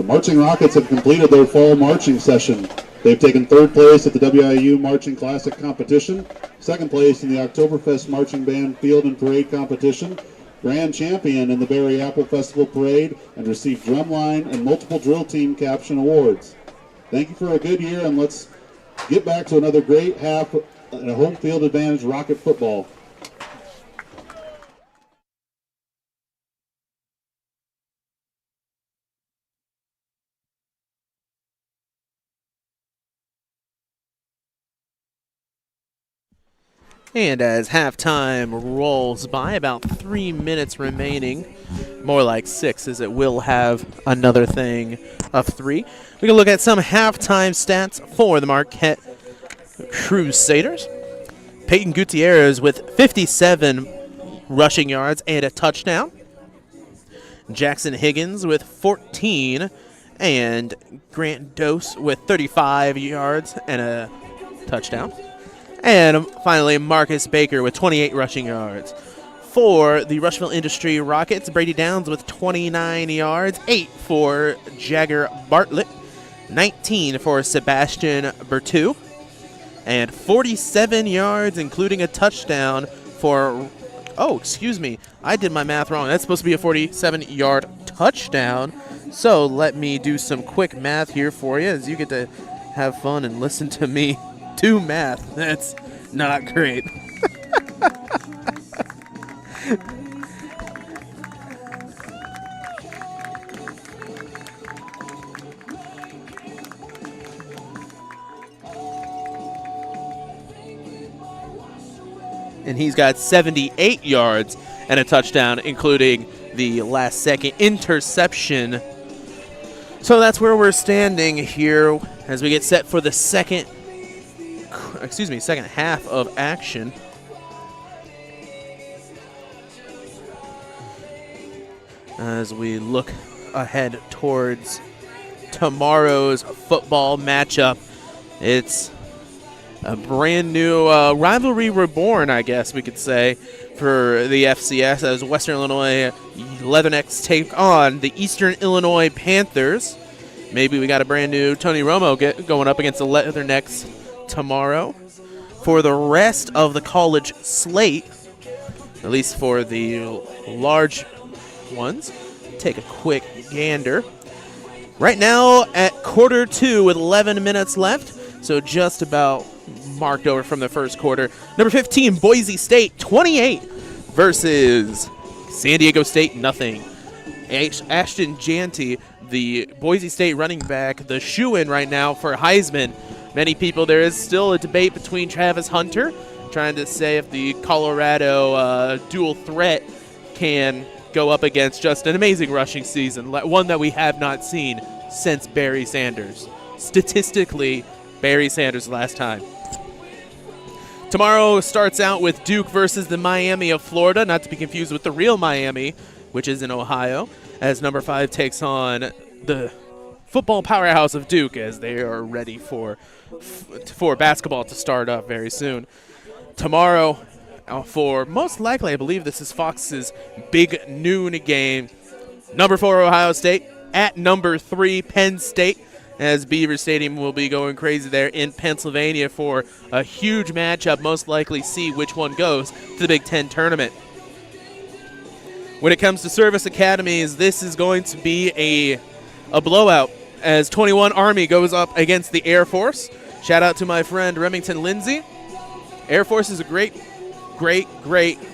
The Marching Rockets have completed their fall marching session. They've taken third place at the WIU Marching Classic competition, second place in the Oktoberfest Marching Band Field and Parade competition, grand champion in the Berry Apple Festival Parade, and received drumline and multiple drill team caption awards. Thank you for a good year, and let's get back to another great half and a home field advantage Rocket football. And as halftime rolls by, about 3 minutes remaining, more like 6 as it will have another thing of 3. We can look at some halftime stats for the Marquette Crusaders. Peyton Gutierrez with 57 rushing yards and a touchdown. Jackson Higgins with 14, and Grant Dose with 35 yards and a touchdown. And finally, Marcus Baker with 28 rushing yards. For the Rushville-Industry Rockets, Brady Downs with 29 yards, 8 for Jagger Bartlett, 19 for Sebastian Bertou, and 47 yards, including a touchdown for, oh, excuse me, I did my math wrong. That's supposed to be a 47-yard touchdown. So let me do some quick math here for you as you get to have fun and listen to me do math. That's not great. And he's got 78 yards and a touchdown, including the last-second interception. So that's where we're standing here as we get set for the second half of action. As we look ahead towards tomorrow's football matchup, it's a brand new rivalry reborn, I guess we could say, for the FCS as Western Illinois Leathernecks take on the Eastern Illinois Panthers. Maybe we got a brand new Tony Romo going up against the Leathernecks tomorrow. For the rest of the college slate, at least for the large ones, take a quick gander. Right now at quarter 2 with 11 minutes left, so just about marked over from the first quarter. Number 15, Boise State, 28 versus San Diego State, nothing. Ashton Janty, the Boise State running back, the shoo-in right now for Heisman. Many people, there is still a debate between Travis Hunter, trying to say if the Colorado dual threat can go up against just an amazing rushing season, one that we have not seen since Barry Sanders. Statistically, Barry Sanders last time. Tomorrow starts out with Duke versus the Miami of Florida, not to be confused with the real Miami, which is in Ohio, as number 5 takes on the football powerhouse of Duke as they are ready for basketball to start up very soon. Tomorrow, for most likely, I believe this is Fox's big noon game, number 4 Ohio State at number 3 Penn State, as Beaver Stadium will be going crazy there in Pennsylvania for a huge matchup, most likely see which one goes to the Big Ten tournament. When it comes to service academies, this is going to be a blowout as 21 Army goes up against the Air Force. Shout out to my friend Remington Lindsay. Air Force is a great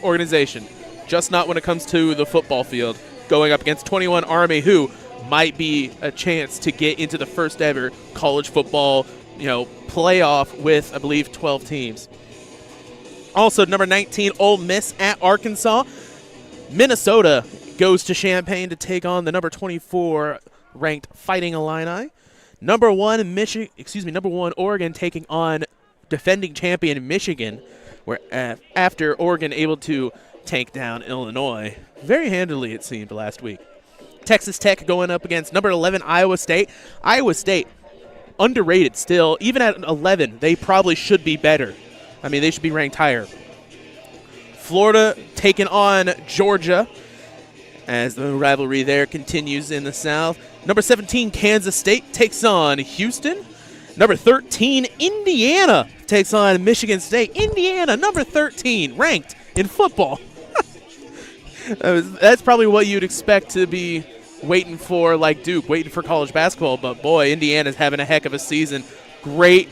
organization, just not when it comes to the football field, going up against 21 Army, who might be a chance to get into the first ever college football, playoff with, I believe, 12 teams. Also, number 19, Ole Miss at Arkansas. Minnesota goes to Champaign to take on the number 24 ranked Fighting Illini. Number 1 Oregon taking on defending champion Michigan, where after Oregon able to take down Illinois very handily, it seemed, last week. Texas Tech going up against number 11 Iowa State. Iowa State, underrated still. Even at 11, they probably should be better. I mean, they should be ranked higher. Florida taking on Georgia as the rivalry there continues in the South. Number 17, Kansas State takes on Houston. Number 13, Indiana takes on Michigan State. Indiana, number 13, ranked in football. That's probably what you'd expect to be waiting for, like Duke, waiting for college basketball. But, boy, Indiana's having a heck of a season. Great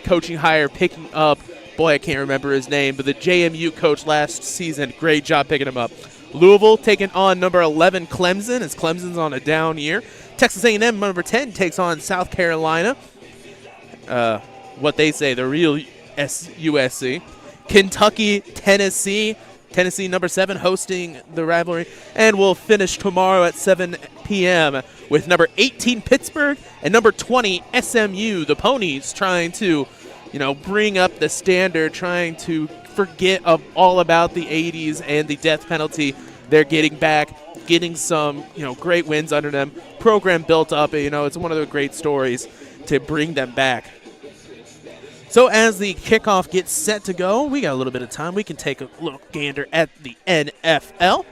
coaching hire picking up, boy, I can't remember his name, but the JMU coach last season. Great job picking him up. Louisville taking on number 11, Clemson, as Clemson's on a down year. Texas A&M, number 10, takes on South Carolina. What they say, the real USC. Kentucky, Tennessee. Tennessee, number 7, hosting the rivalry. And we'll finish tomorrow at 7 p.m. with number 18, Pittsburgh, and number 20, SMU. The Ponies trying to, bring up the standard, trying to forget all about the 80s and the death penalty. They're getting back, getting some, great wins under them. Program built up, it's one of the great stories to bring them back. So as the kickoff gets set to go, we got a little bit of time. We can take a little gander at the NFL.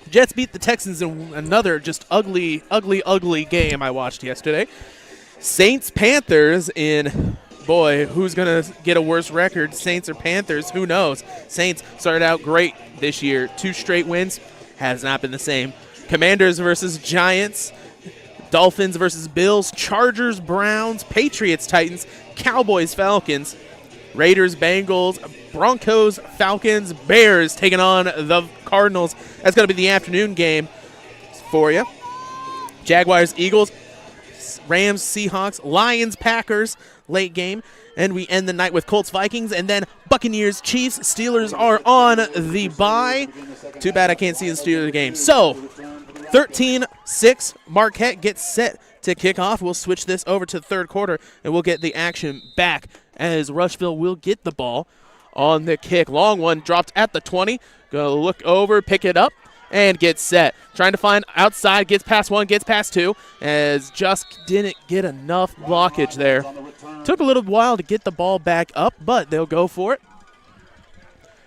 Jets beat the Texans in another just ugly game I watched yesterday. Saints-Panthers in, boy, who's going to get a worse record, Saints or Panthers? Who knows? Saints started out great this year. 2 straight wins. Has not been the same. Commanders versus Giants. Dolphins versus Bills, Chargers, Browns, Patriots, Titans, Cowboys, Falcons, Raiders, Bengals, Broncos, Falcons, Bears taking on the Cardinals. That's going to be the afternoon game for you. Jaguars, Eagles, Rams, Seahawks, Lions, Packers, late game. And we end the night with Colts, Vikings, and then Buccaneers, Chiefs. Steelers are on the bye. Too bad I can't see the Steelers game. So, 13-6, Marquette gets set to kick off. We'll switch this over to the third quarter, and we'll get the action back as Rushville will get the ball on the kick. Long one dropped at the 20. Going to look over, pick it up, and get set. Trying to find outside, gets past 1, gets past 2, as just didn't get enough blockage there. Took a little while to get the ball back up, but they'll go for it.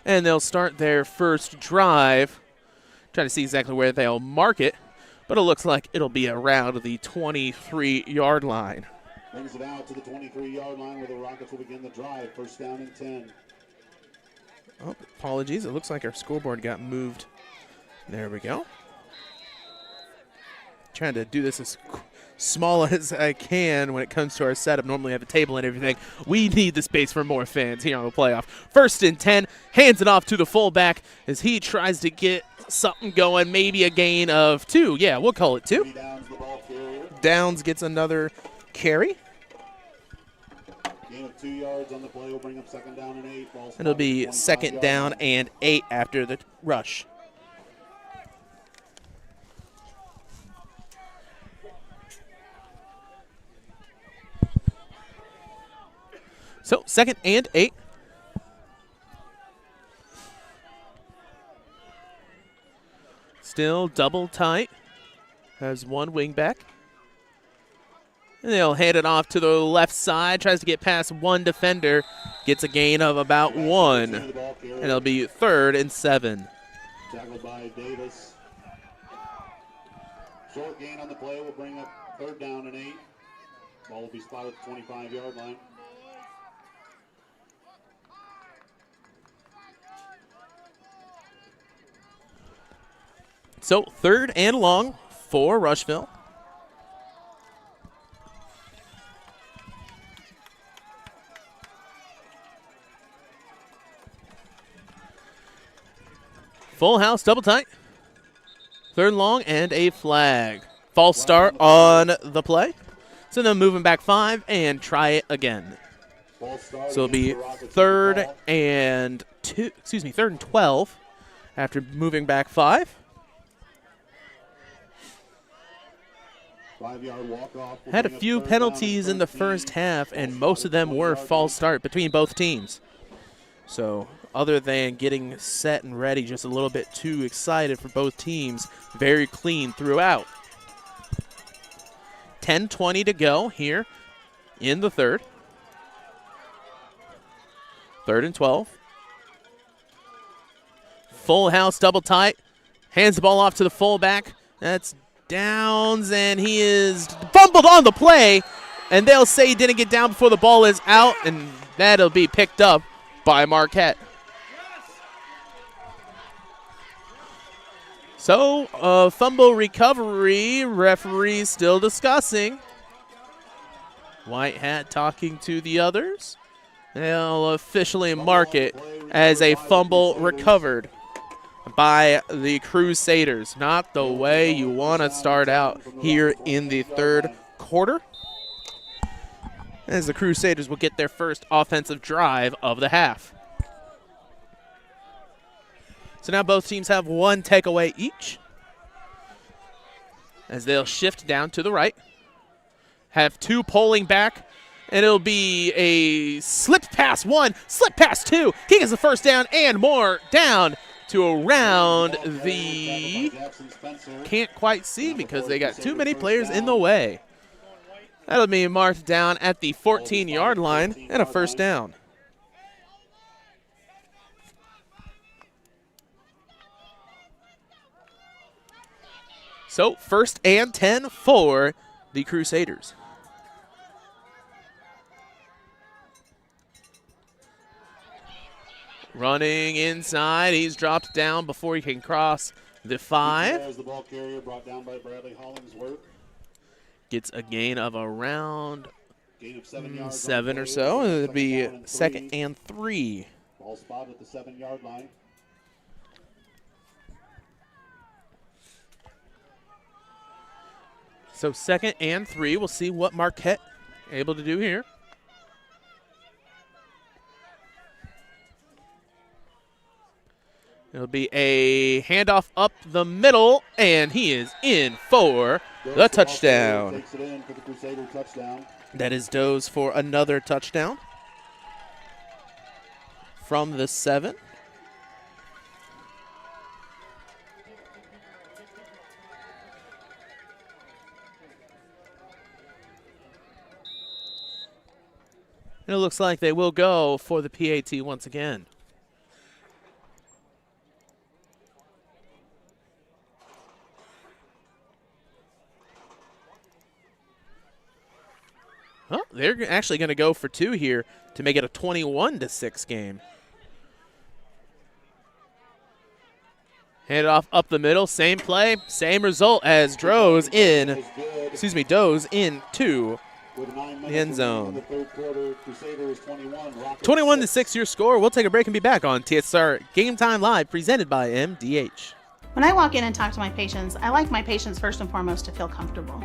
And they'll start their first drive. Trying to see exactly where they'll mark it, but it looks like it'll be around the 23-yard line. Brings it out to the 23-yard line where the Rockets will begin the drive. First down and 10. Oh, apologies. It looks like our scoreboard got moved. There we go. Trying to do this as small as I can when it comes to our setup. Normally I have a table and everything. We need the space for more fans here on the playoff. First and 10. Hands it off to the fullback as he tries to get something going, maybe a gain of 2. Yeah, we'll call it 2. Downs gets another carry. Gain of 2 yards on the play will bring up second down and 8. It'll be second down and 8 after the rush. So, second and 8. Still double tight. Has one wing back. And they'll hand it off to the left side. Tries to get past one defender. Gets a gain of about 1. And it'll be 3rd and 7. Tackled by Davis. Short gain on the play will bring up 3rd down and 8. Ball will be spotted at the 25-yard line. So 3rd and long for Rushville. Full house, double tight. 3rd and long and a flag. False start on the play. So then moving back 5 and try it again. So it'll be 3rd and 12 after moving back 5. 5-yard walk-off. Had a few penalties in the first half, and most of them were false start between both teams. So other than getting set and ready, just a little bit too excited for both teams, very clean throughout. 10:20 to go here in the 3rd. 3rd and 12. Full house, double tight. Hands the ball off to the fullback. That's Downs, and he is fumbled on the play, and they'll say he didn't get down before the ball is out, and that'll be picked up by Marquette. So, fumble recovery, referee still discussing. White hat talking to the others. They'll officially mark it as a fumble recovered by the Crusaders. Not the way you want to start out here in the third quarter, as the Crusaders will get their first offensive drive of the half. So now both teams have one takeaway each, as they'll shift down to the right. Have two polling back, and it'll be a slip pass one, slip pass two. He gets the first down and more down to around the, can't quite see because they got too many players in the way. That'll be marked down at the 14-yard line and a first down. So, first and 10 for the Crusaders. Running inside, he's dropped down before he can cross the 5. As the ball carrier brought down by Bradley Hollingsworth. Gets a gain of around Gain of 7 yards 7 or so. It'll be second and 3. Ball spot at the 7-yard line. So second and 3. We'll see what Marquette able to do here. It'll be a handoff up the middle, and he is in for the touchdown. Takes it in for the Crusader touchdown. That is Doze for another touchdown from the 7. And it looks like they will go for the PAT once again. Huh, they're actually going to go for 2 here to make it a 21-6 game. Hand it off up the middle, same play, same result as Doze into the end zone. 21-6 your score. We'll take a break and be back on TSSR Game Time Live, presented by MDH. When I walk in and talk to my patients, I like my patients first and foremost to feel comfortable.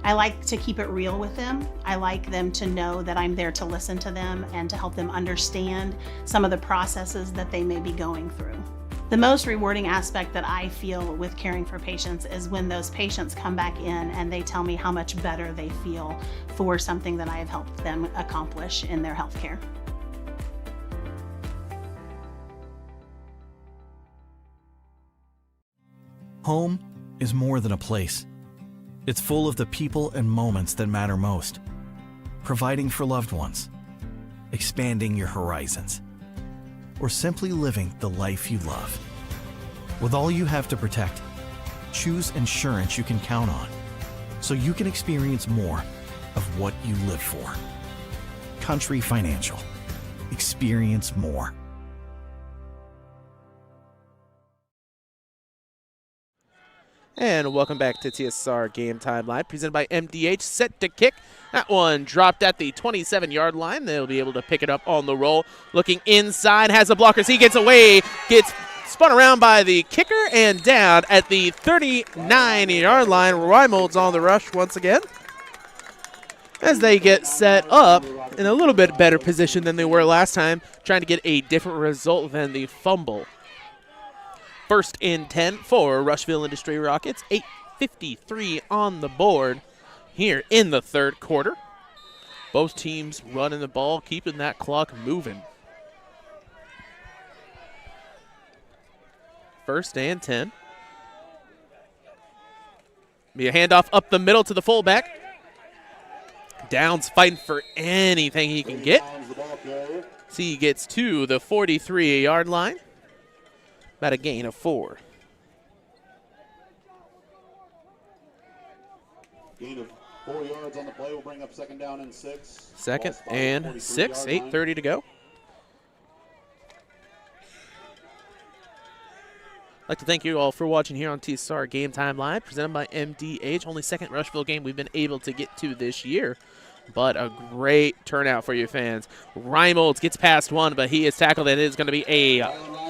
I like to keep it real with them. I like them to know that I'm there to listen to them and to help them understand some of the processes that they may be going through. The most rewarding aspect that I feel with caring for patients is when those patients come back in and they tell me how much better they feel for something that I have helped them accomplish in their healthcare. Home is more than a place. It's full of the people and moments that matter most. Providing for loved ones, expanding your horizons, or simply living the life you love. With all you have to protect, choose insurance you can count on, so you can experience more of what you live for. Country Financial. Experience more. And welcome back to TSSR Game Time Live, presented by MDH. Set to kick. That one dropped at the 27-yard line. They'll be able to pick it up on the roll. Looking inside, has a blocker. He gets away, gets spun around by the kicker, and down at the 39-yard line. Reimold's on the rush once again, as they get set up in a little bit better position than they were last time, trying to get a different result than the fumble. First and 10 for Rushville-Industry Rockets. 8:53 on the board here in the third quarter. Both teams running the ball, keeping that clock moving. First and 10. Be a handoff up the middle to the fullback. Downs fighting for anything he can get. See, he gets to the 43-yard line. About a gain of 4. Gain of 4 yards on the play will bring up second down and 6. Second and 6, 8:30 to go. I'd like to thank you all for watching here on TSSR Game Time Live, presented by MDH. Only second Rushville game we've been able to get to this year, but a great turnout for you fans. Reimolds gets past one, but he is tackled, and it is going to be a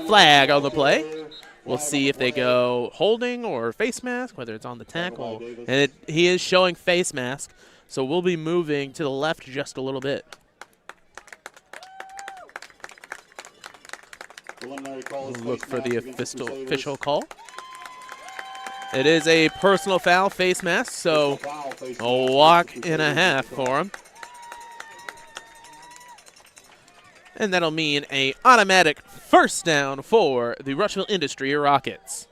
flag on the play. We'll see if they go holding or face mask, whether it's on the tackle. And he is showing face mask, so we'll be moving to the left just a little bit. Look for the official call. It is a personal foul, face mask, so a walk and a half for him. And that'll mean an automatic first down for the Rushville-Industry Rockets.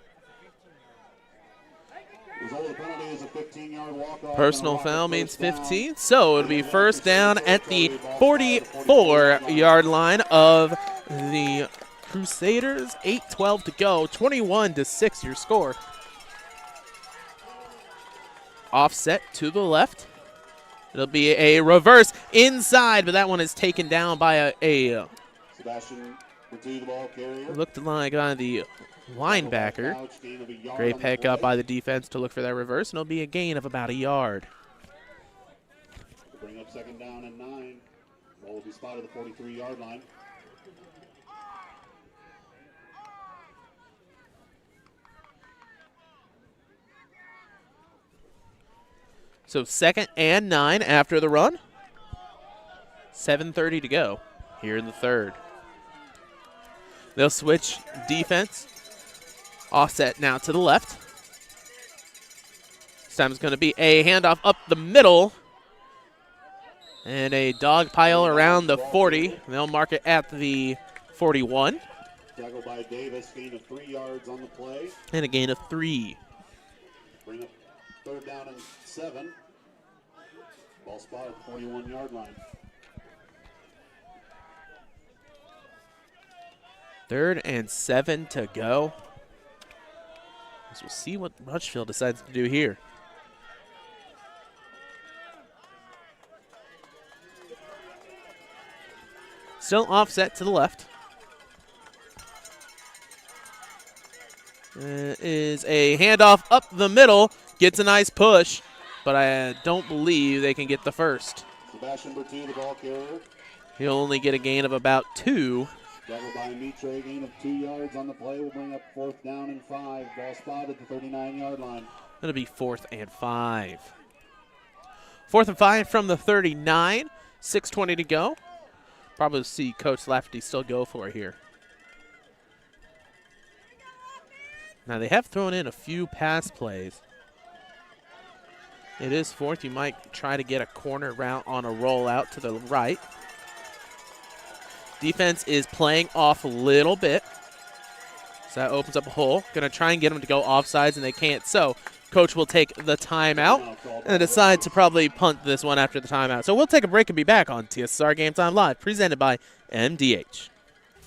Personal foul means 15, so it'll be first down at the 44-yard line of the Crusaders. 8:12 to go, 21-6 your score. Offset to the left. It'll be a reverse inside, but that one is taken down by a Sebastian, the ball carrier. Looked like on the linebacker. Great pick up by the defense to look for that reverse, and it'll be a gain of about a yard. Bring up second down and 9. Ball will be spotted at the 43-yard line. So second and 9 after the run. 7:30 to go here in the third. They'll switch defense. Offset now to the left. This time it's going to be a handoff up the middle. And a dog pile around the 40. They'll mark it at the 41. Tackle by Davis, gain of 3 yards on the play. And a gain of 3. Bring up third down and 7. Ball spot at the 41-yard line. Third and 7 to go. We'll see what Rushville decides to do here. Still offset to the left. Is a handoff up the middle. Gets a nice push, but I don't believe they can get the first. Sebastian Bertu, the ball carrier. He'll only get a gain of about 2. Tackle by Mitre, gain of 2 yards on the play will bring up fourth down and 5. Ball spotted at the 39-yard line. It'll be 4th and 5. 4th and 5 from the 39. 6:20 to go. Probably see Coach Lafferty still go for it here. Now they have thrown in a few pass plays. It is 4th. You might try to get a corner route on a rollout to the right. Defense is playing off a little bit. So that opens up a hole. Going to try and get them to go offsides, and they can't. So Coach will take the timeout and decide to probably punt this one after the timeout. So we'll take a break and be back on TSSR Game Time Live, presented by MDH.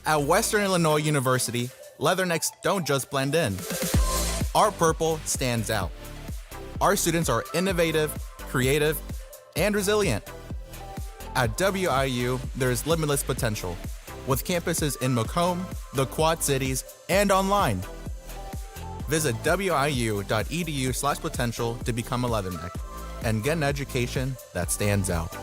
At Western Illinois University, leathernecks don't just blend in. Our purple stands out. Our students are innovative, creative, and resilient. At WIU, there's limitless potential, with campuses in Macomb, the Quad Cities, and online. Visit wiu.edu/potential to become a leatherneck and get an education that stands out.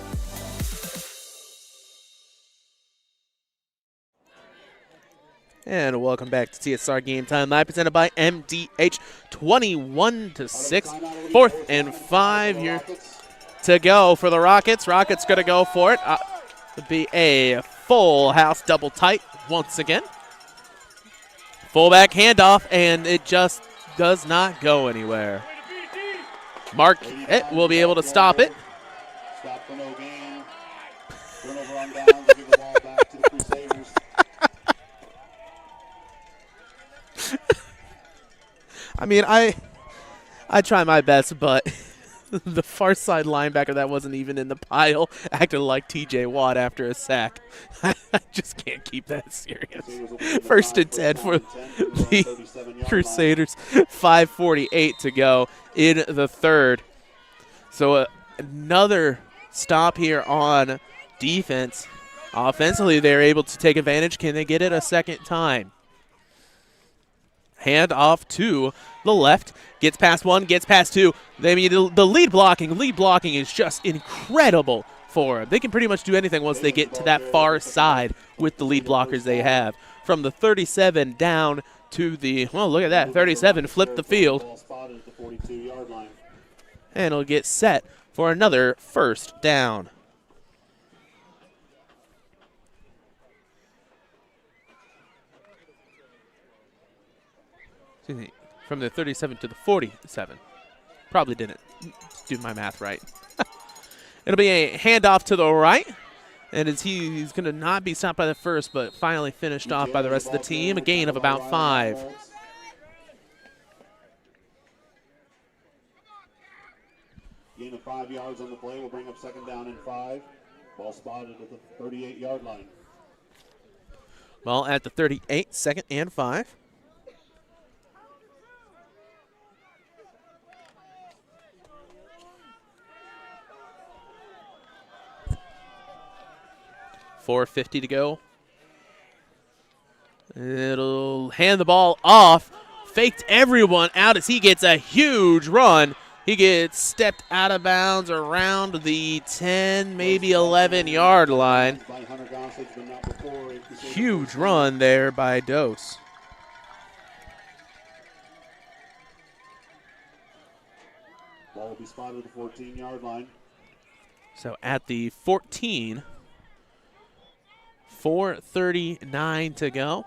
And welcome back to TSSR Game Time Live, presented by MDH. 21-6, 4th and 5 here to go for the Rockets. Rockets going to go for it. It'll be a full house double tight once again. Fullback handoff, and it just does not go anywhere. Marquette will be able to stop it. Stop for no gain. Turnover on downs to give the ball back to the Crusaders. I mean, I try my best, but the far side linebacker that wasn't even in the pile acted like TJ Watt after a sack. I just can't keep that serious. 1st and 10 for the Crusaders. 5:48 to go in the third. So another stop here on defense. Offensively, they're able to take advantage. Can they get it a second time? Hand off to the left. Gets past one, gets past two. The lead blocking is just incredible for them. They can pretty much do anything once they get to that far side with the lead blockers they have. From the 37 down to the, well, look at that, 37, flip the field. And it'll get set for another first down. Excuse me, from the 37 to the 47. Probably didn't do my math right. It'll be a handoff to the right. And he's going to not be stopped by the first, but finally finished off by the rest of the team. A gain of about 5. Gain of 5 yards on the play will bring up second down and 5. Ball spotted at the 38-yard line. Ball at the 38, second and 5. .450 to go. It'll hand the ball off. Faked everyone out as he gets a huge run. He gets stepped out of bounds around the 10, maybe 11-yard line. Huge run there by Dose. Ball will be spotted at the 14-yard line. So at the 14, 4:39 to go.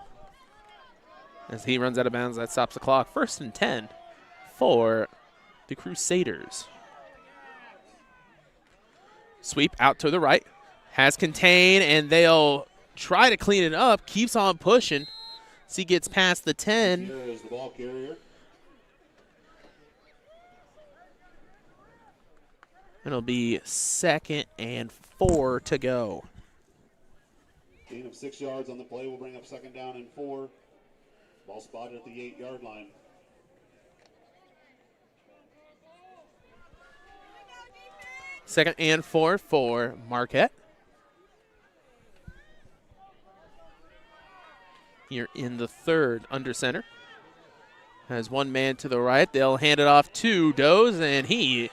As he runs out of bounds, that stops the clock. 1st and 10 for the Crusaders. Sweep out to the right. Has contain, and they'll try to clean it up. Keeps on pushing as he gets past the 10. Here is the ball carrier. It'll be 2nd and 4 to go. Gain of 6 yards on the play will bring up second down and 4. Ball spotted at the 8-yard line. Second and 4 for Marquette. Here in the third under center. Has one man to the right. They'll hand it off to Doze, and he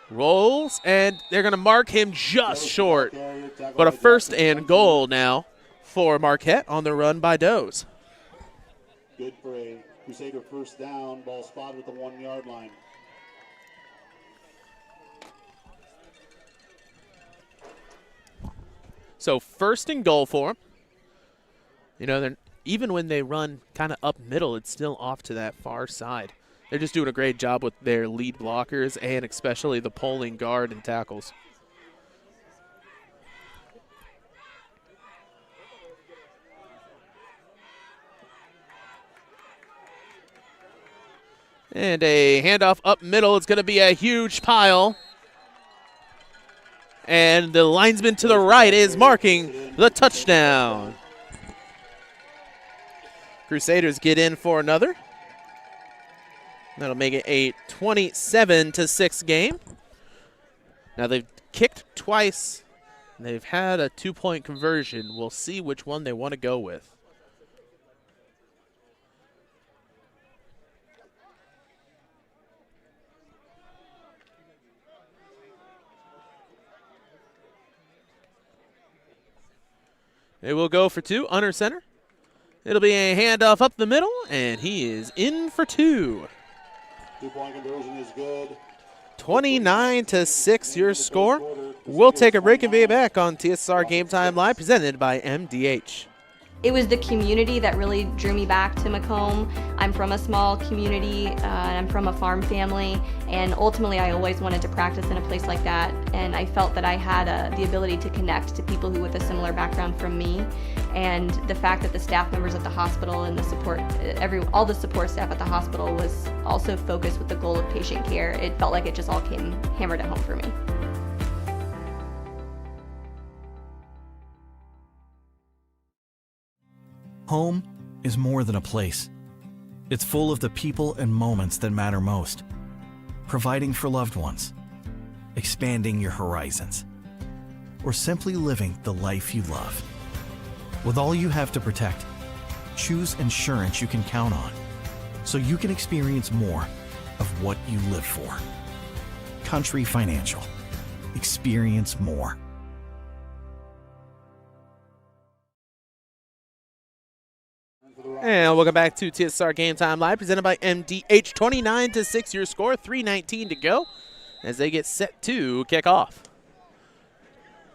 rolls, and they're going to mark him just short. But a 1st and goal now for Marquette on the run by Doze. Good for a Crusader first down. Ball spotted at the 1-yard line. So 1st and goal for them. You know, even when they run kind of up middle, it's still off to that far side. They're just doing a great job with their lead blockers and especially the pulling guard and tackles. And a handoff up middle. It's going to be a huge pile. And the linesman to the right is marking the touchdown. Crusaders get in for another. That'll make it a 27-6 game. Now they've kicked twice. They've had a 2-point conversion. We'll see which one they want to go with. They will go for 2 under center. It'll be a handoff up the middle, and he is in for 2. 2-point conversion is good. 29-6 your score. We'll take a break and be back on TSSR Game Time Live, presented by MDH. It was the community that really drew me back to Macomb. I'm from a small community, and I'm from a farm family, and ultimately I always wanted to practice in a place like that, and I felt that I had the ability to connect to people who with a similar background from me, and the fact that the staff members at the hospital and the support, all the support staff at the hospital was also focused with the goal of patient care. It felt like it just all came hammered at home for me. Home is more than a place. It's full of the people and moments that matter most. Providing for loved ones, expanding your horizons, or simply living the life you love. With all you have to protect, choose insurance you can count on so you can experience more of what you live for. Country Financial. Experience more. And welcome back to TSSR Game Time Live, presented by MDH. 29-6 your score, 3:19 to go as they get set to kick off.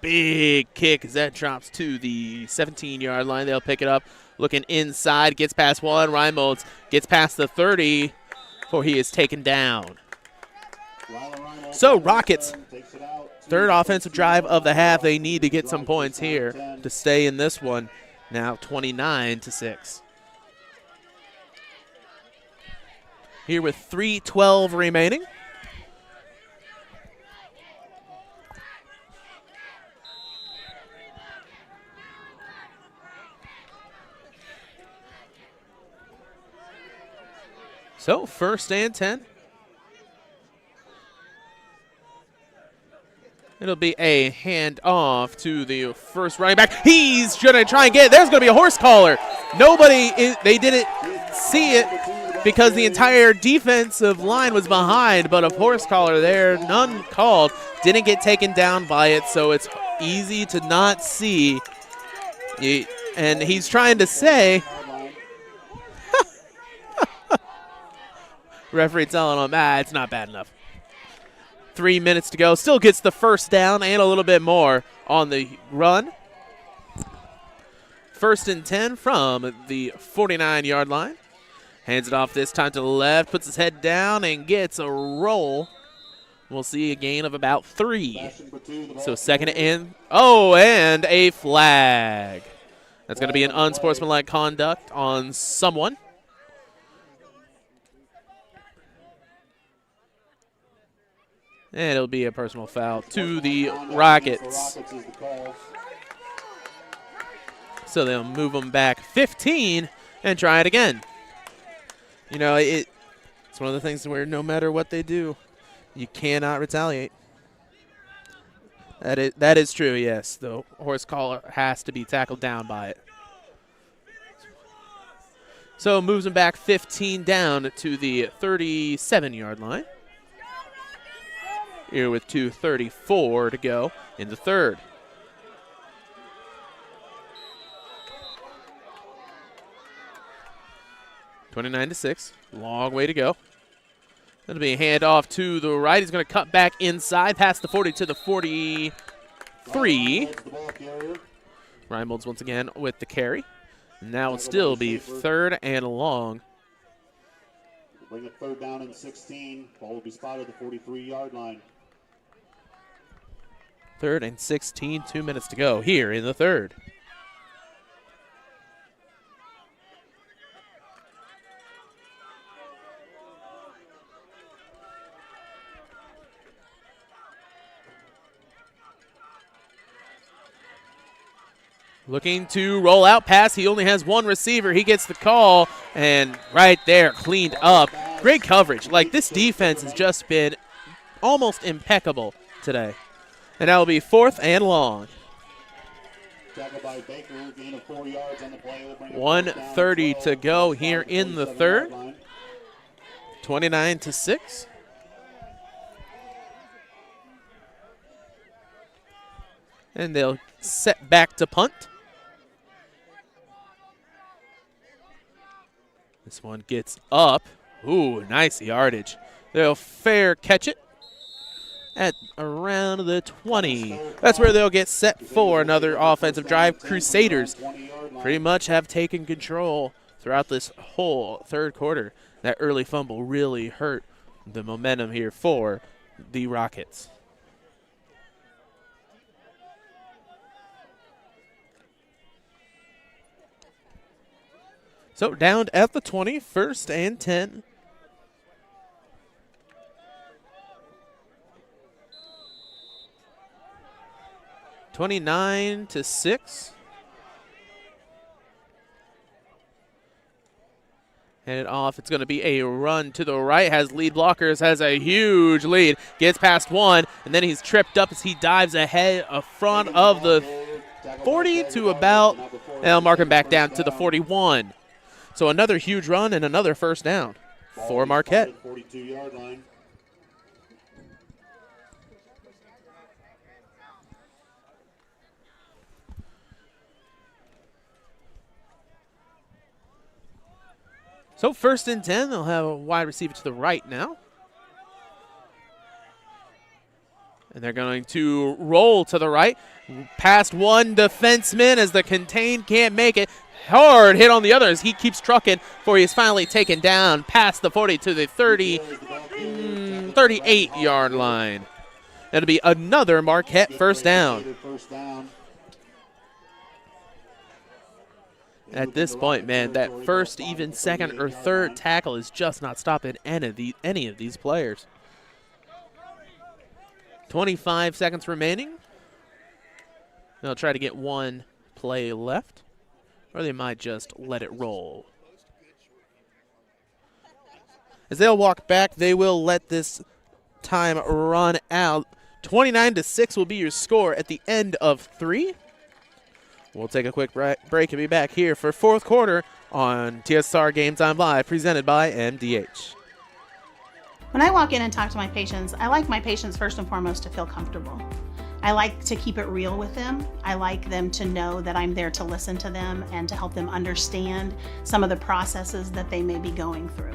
Big kick as that drops to the 17-yard line. They'll pick it up, looking inside, gets past one. Reimolds gets past the 30 before he is taken down. So Rockets, third offensive drive of the half. They need to get some points here to stay in this one. Now 29-6. Here with 3:12 remaining. So 1st and 10. It'll be a handoff to the first running back. He's going to try and get it. There's going to be a horse collar. They didn't see it because the entire defensive line was behind, but a horse collar there, none called. Didn't get taken down by it, so it's easy to not see. And he's trying to say, referee telling him, it's not bad enough. 3 minutes to go. Still gets the first down and a little bit more on the run. 1st and 10 from the 49-yard line. Hands it off this time to the left, puts his head down and gets a roll. We'll see a gain of about 3. So 2nd and, and a flag. That's going to be an unsportsmanlike conduct on someone. And it'll be a personal foul to the Rockets. So they'll move them back 15 and try it again. You know, it's one of the things where no matter what they do, you cannot retaliate. That is true, yes. The horse collar has to be tackled down by it. So moves them back 15 down to the 37-yard line. Here with 2:34 to go in the third. (29-6). Long way to go. Going to be a handoff to the right. He's going to cut back inside, past the 40 to the 43. Reimolds once again with the carry. Now it'll still be 3rd and long. Bring it 3rd down and 16. Ball will be spotted at the 43-yard line. 3rd and 16, 2 minutes to go here in the third. Looking to roll out pass. He only has one receiver. He gets the call, and right there, cleaned up. Great coverage. Like, this defense has just been almost impeccable today. And that will be 4th and long. 1:30 to go here in the third. 29-6. And they'll set back to punt. This one gets up. Ooh, nice yardage. They'll fair catch it at around the 20. That's where they'll get set for another offensive drive. Crusaders pretty much have taken control throughout this whole third quarter. That early fumble really hurt the momentum here for the Rockets. So down at the 20, 1st and 10. (29-6). Hand it off. It's going to be a run to the right. Has lead blockers. Has a huge lead. Gets past one, and then he's tripped up as he dives ahead front of the 40 to about, they'll mark him back down to the 41. So another huge run and another first down for Marquette. 42-yard line. So 1st and 10, they'll have a wide receiver to the right now. And they're going to roll to the right. Past one defenseman as the contained can't make it. Hard hit on the other as he keeps trucking before he's finally taken down past the 40 to the 38-yard line. That'll be another Marquette first down. At this point, man, that first, even second or third tackle is just not stopping any of these players. 25 seconds remaining. They'll try to get one play left, or they might just let it roll. As they'll walk back, they will let this time run out. 29-6 will be your score at the end of 3. We'll take a quick break and be back here for 4th quarter on TSSR Game Time Live, presented by MDH. When I walk in and talk to my patients, I like my patients first and foremost to feel comfortable. I like to keep it real with them. I like them to know that I'm there to listen to them and to help them understand some of the processes that they may be going through.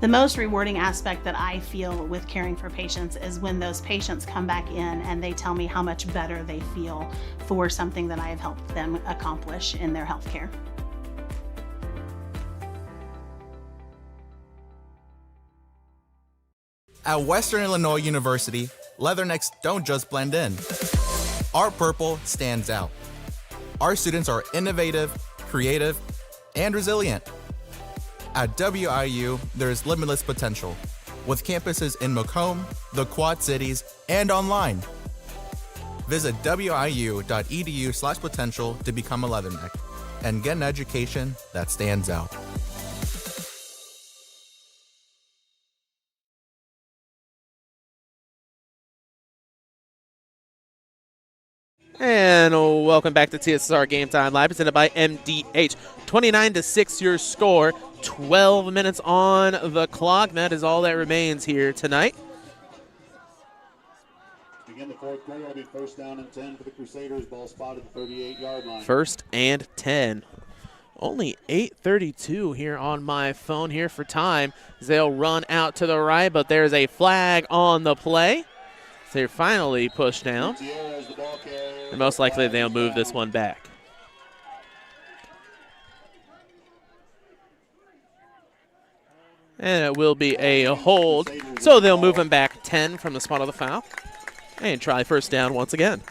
The most rewarding aspect that I feel with caring for patients is when those patients come back in and they tell me how much better they feel for something that I have helped them accomplish in their healthcare. At Western Illinois University, leathernecks don't just blend in. Our purple stands out. Our students are innovative, creative, and resilient. At WIU, there is limitless potential, with campuses in Macomb, the Quad Cities, and online. Visit wiu.edu/potential to become a leatherneck and get an education that stands out. And welcome back to TSSR Game Time Live, presented by MDH. 29-6 your score, 12 minutes on the clock. That is all that remains here tonight. Begin the 4th quarter, it'll be 1st down and 10 for the Crusaders. Ball spotted at the 38-yard line. 1st and 10. Only 8:32 here on my phone here for time. They'll run out to the right, but there's a flag on the play. They're finally pushed down. And most likely they'll move this one back. And it will be a hold. So they'll move him back 10 from the spot of the foul. And try 1st down once again.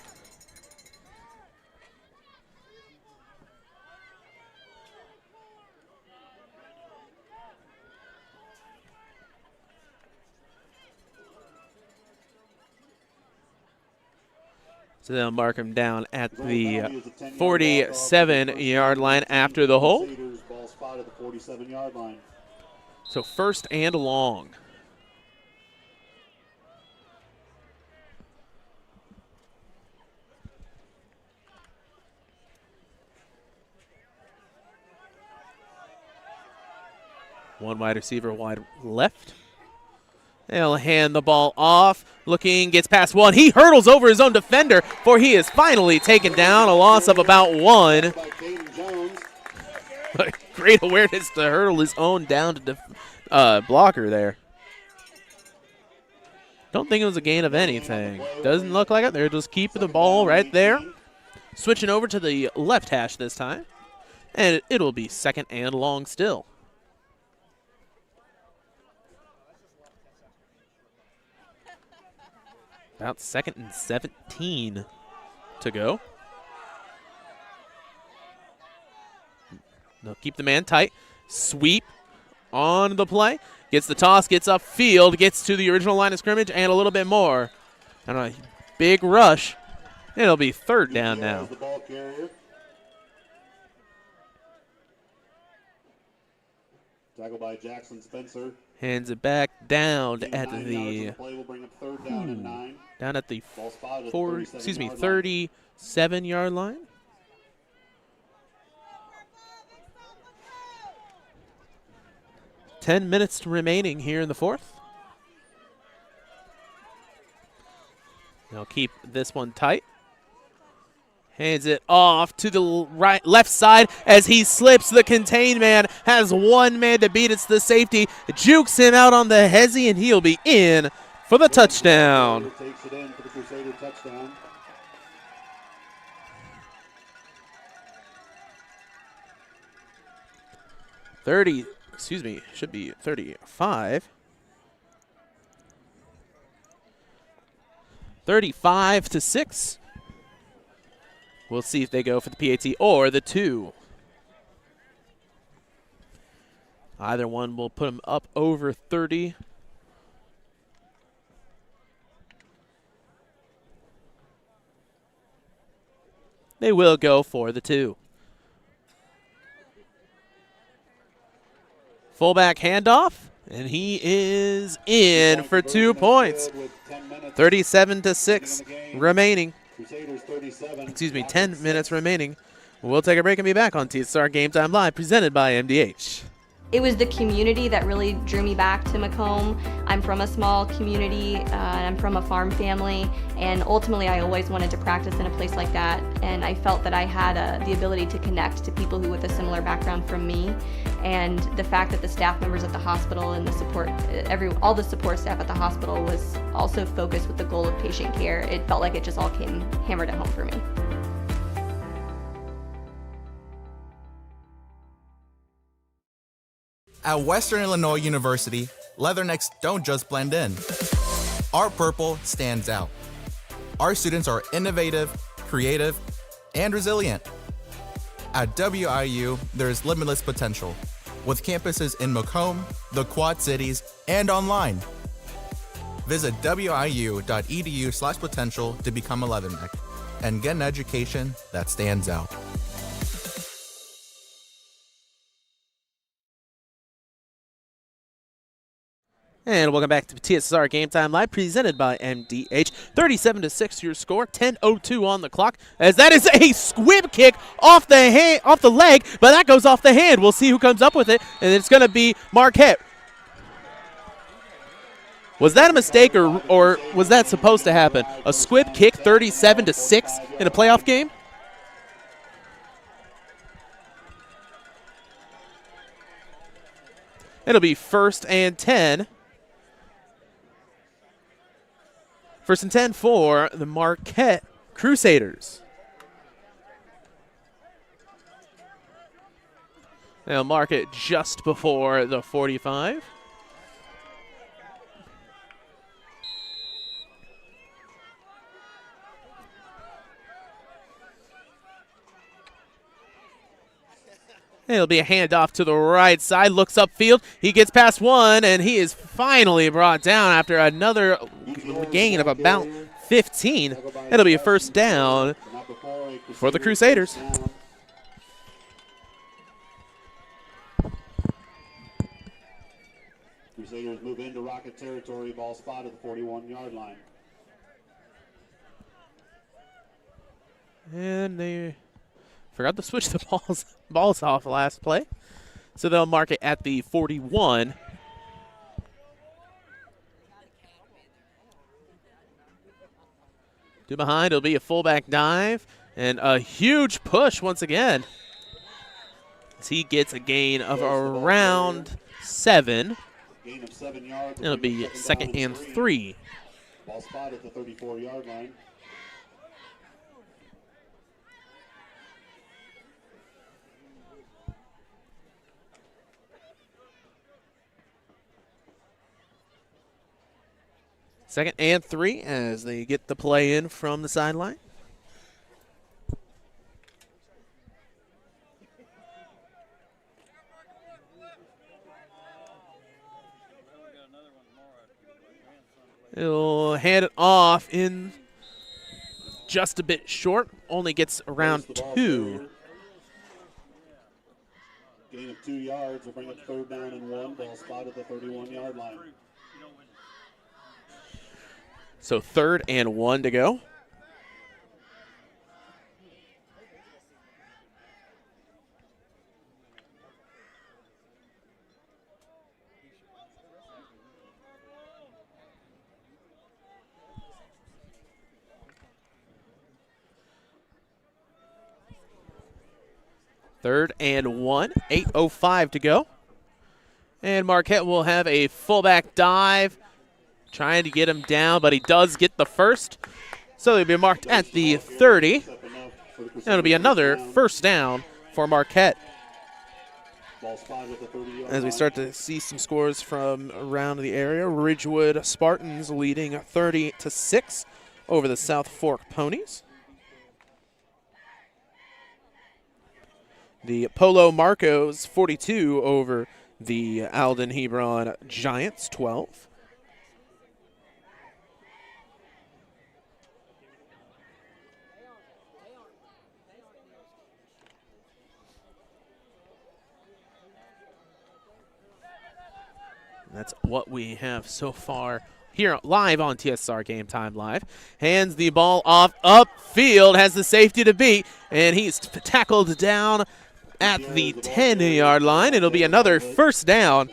So they'll mark him down at the 47-yard line after the hold. Ball spotted at the 47-yard line. So 1st and long. One wide receiver wide left. They'll hand the ball off. Looking, gets past one. He hurdles over his own defender, for he is finally taken down. A loss of about 1. Great awareness to hurdle his own down to blocker there. Don't think it was a gain of anything. Doesn't look like it. They're just keeping the ball right there. Switching over to the left hash this time. And it'll be 2nd and long still. About 2nd and 17 to go. They'll keep the man tight. Sweep on the play. Gets the toss, gets upfield, gets to the original line of scrimmage, and a little bit more. And a big rush. It'll be 3rd down now. Tackle by Jackson Spencer. Hands it back down at the Play will bring up third down and 9. down at the Ball spotted at 37-yard line. Ten minutes remaining here in the fourth. They'll keep this one tight. Hands it off to the left side as he slips. The contained man has one man to beat. It's the safety. Jukes him out on the hezzy, and he'll be in for the touchdown. Takes it in for the Crusader touchdown. Should be 35. 35-6. We'll see if they go for the PAT or the 2. Either one will put them up over 30. They will go for the 2. Fullback handoff, and he is in for 2 points. 37-6 remaining. 10 minutes remaining. We'll take a break and be back on TSSR Game Time Live, presented by MDH. It was the community that really drew me back to Macomb. I'm from a small community, I'm from a farm family, and ultimately I always wanted to practice in a place like that, and I felt that I had the ability to connect to people who with a similar background from me, and the fact that the staff members at the hospital and the support, all the support staff at the hospital was also focused with the goal of patient care. It felt like it just all came hammered at home for me. At Western Illinois University, Leathernecks don't just blend in. Our purple stands out. Our students are innovative, creative, and resilient. At WIU, there's limitless potential, with campuses in Macomb, the Quad Cities, and online. Visit wiu.edu/potential to become a Leatherneck and get an education that stands out. And welcome back to TSSR Game Time Live, presented by MDH. 37-6 your score, 10:02 on the clock, as that is a squib kick off the leg, but that goes off the hand. We'll see who comes up with it, and it's going to be Marquette. Was that a mistake, or was that supposed to happen? A squib kick, 37-6 in a playoff game? It'll be 1st and 10. 1st and 10 for the Marquette Crusaders. They'll mark it just before the 45. It'll be a handoff to the right side, looks upfield, he gets past one, and he is finally brought down after another gain of about 15. It'll be a 1st down for the Crusaders. Crusaders move into Rocket territory, ball spot at the 41-yard line. And they forgot to switch the balls off last play. So they'll mark it at the 41. To behind, it'll be a fullback dive and a huge push once again, as he gets a gain of around 7. Gain of 7 yards. It'll be 2nd and 3. Ball spot at the 34-yard line. Second and 3 as they get the play in from the sideline. He'll hand it off in just a bit short. Only gets around 2. Gain of 2 yards will bring up 3rd down and 1. Ball spot at the 31-yard line. So 3rd and 1 to go. Third and 1, 8:05 to go. And Marquette will have a fullback dive, trying to get him down, but he does get the first. So he'll be marked at the 30. And it'll be another first down for Marquette. As we start to see some scores from around the area, Ridgewood Spartans leading 30-6 over the South Fork Ponies. The Polo Marcos 42 over the Alden Hebron Giants 12. That's what we have so far here live on TSSR Game Time Live. Hands the ball off upfield, has the safety to beat, and he's tackled down at the 10-yard line. It'll be another first down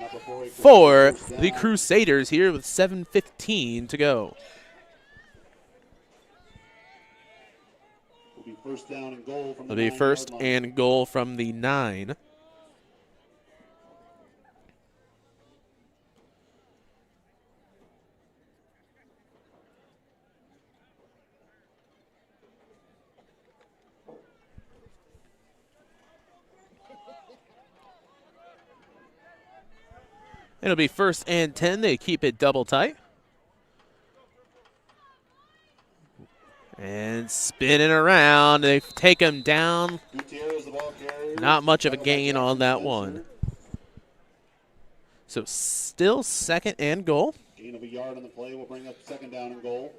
for the Crusaders here with 7:15 to go. It'll be first down and goal from the It'll be 9-yard first line. and goal from the 9. It'll be first and 10. They keep it double tight. And spinning around. They take him down. Not much of a gain on that one. So still second and goal. Gain of a yard on the play will bring up 2nd down and goal.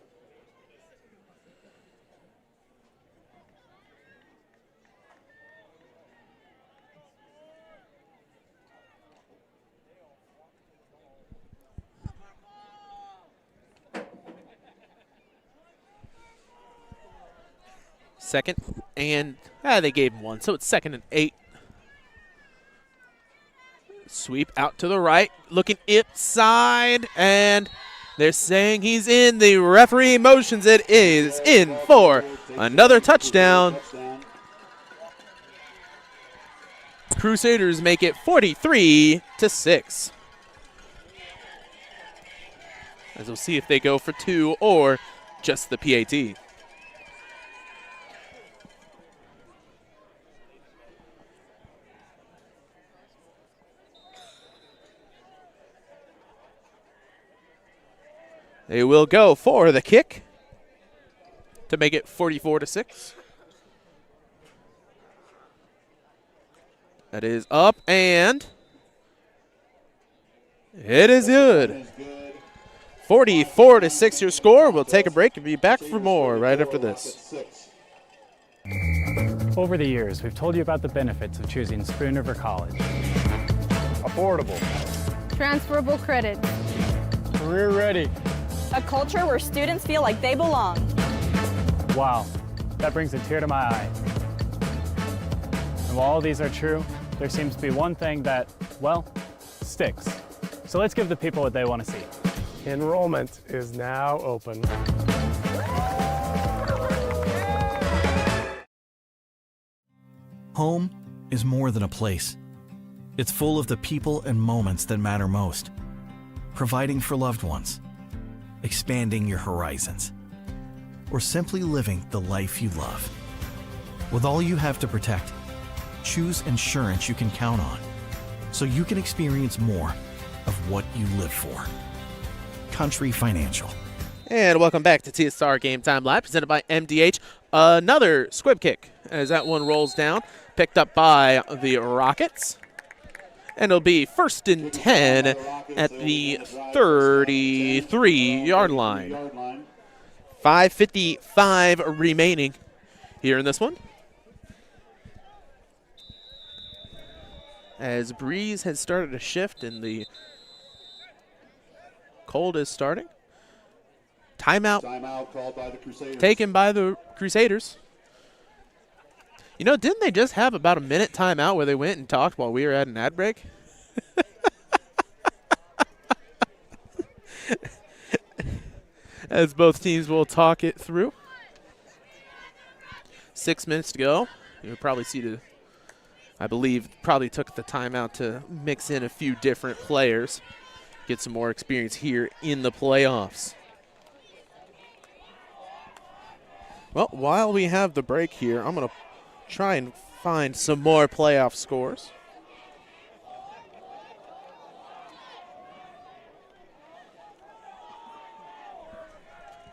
Second and, they gave him 1, so it's 2nd and 8. Sweep out to the right, looking inside, and they're saying he's in. The referee motions it is in for another touchdown. Crusaders make it 43-6. As we'll see if they go for 2 or just the PAT. They will go for the kick to make it 44-6. That is up, and it is good. 44-6 your score. We'll take a break and be back for more right after this. Over the years, we've told you about the benefits of choosing Spoon River College. Affordable. Transferable credit. Career ready. A culture where students feel like they belong. Wow, that brings a tear to my eye. And while all these are true, there seems to be one thing that, well, sticks. So let's give the people what they want to see. Enrollment is now open. Home is more than a place. It's full of the people and moments that matter most. Providing for loved ones, expanding your horizons, or simply living the life you love. With all you have to protect, choose insurance you can count on, so you can experience more of what you live for. Country Financial. And welcome back to TSSR Game Time Live, presented by MDH. Another squib kick as that one rolls down, picked up by the Rockets. And it'll be first and 10 at the 33-yard line. 5:55 remaining here in this one. as breeze has started to shift and the cold is starting. Timeout called by the Crusaders. Taken by the Crusaders. You know, didn't they just have about a minute timeout where they went and talked while we were at an ad break? As both teams will talk it through. 6 minutes to go. You'll probably see I believe, probably took the timeout to mix in a few different players, get some more experience here in the playoffs. Well, while we have the break here, I'm going to try and find some more playoff scores.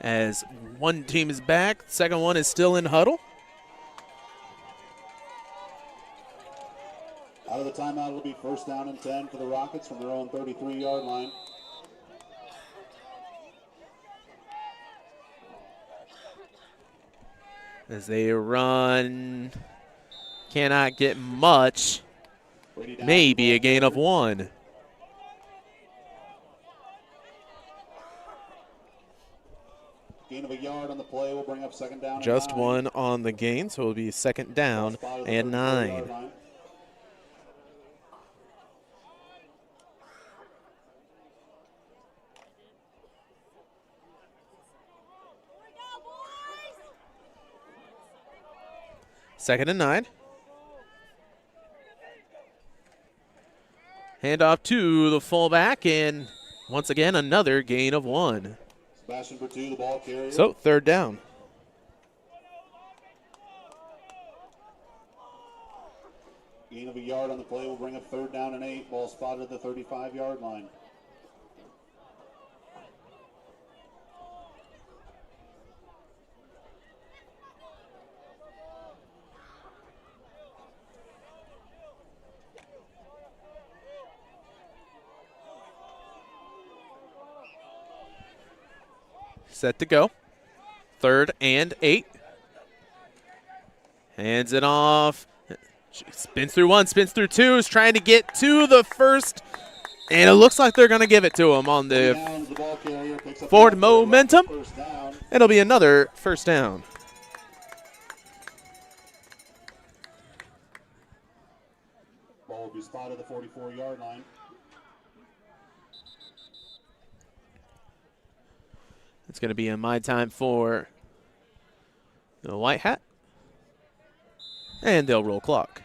As one team is back, the second one is still in huddle. Out of the timeout, it'll be 1st down and 10 for the Rockets from their own 33-yard line. As they run, cannot get much, maybe a gain of 1. Gain of a yard on the play will bring up 2nd down. Just 1 on the gain, so it'll be 2nd down and 9. Second and 9. Handoff to the fullback, and once again, another gain of 1. Sebastian Bertu, the ball carrier. So, 3rd down. Gain of a yard on the play will bring up 3rd down and 8. Ball spotted at the 35-yard line. Set to go. 3rd and 8. Hands it off. Spins through 1, spins through 2. Is trying to get to the first. And it looks like they're going to give it to him on the forward momentum. It'll be another 1st down. Ball will be spotted at the 44-yard line. It's going to be a my time for the White Hat. And they'll roll clock.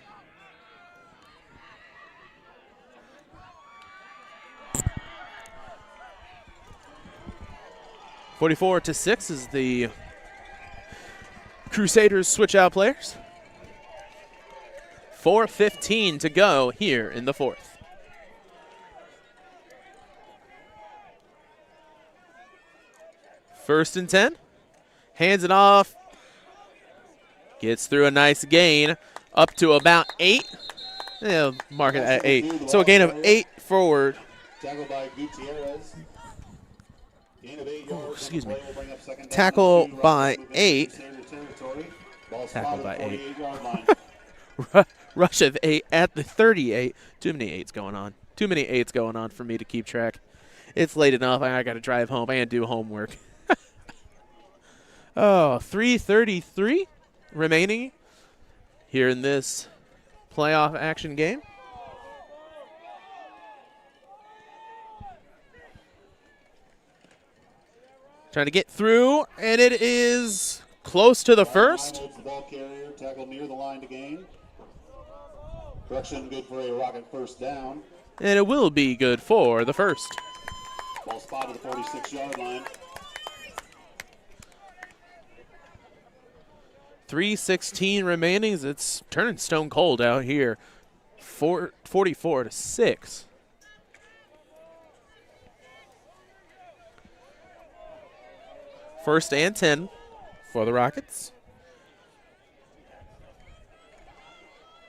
(44-6) is the Crusaders switch out players. 4:15 to go here in the 4th. First and 10. Hands it off. Gets through a nice gain. Up to about 8. Yeah, mark it at 8. So a gain of 8 forward. Tackled by Gutierrez. Gain of 8 yards. Excuse me. Will bring up 2nd down. Tackle by 8. Ball Tackle spotted by at the 8. 48-yard line. Rush of 8 at the 38. Too many 8s going on. Too many 8s going on for me to keep track. It's late enough. I got to drive home and do homework. 3:33 remaining here in this playoff action game. Trying to get through, and it is close to the first. The ball carrier tackled near the line to gain. Correction, good for a Rocket 1st down. And it will be good for the first. Ball spotted at the 46-yard line. 3:16 remaining. It's turning stone cold out here. 44-6. First and 10 for the Rockets.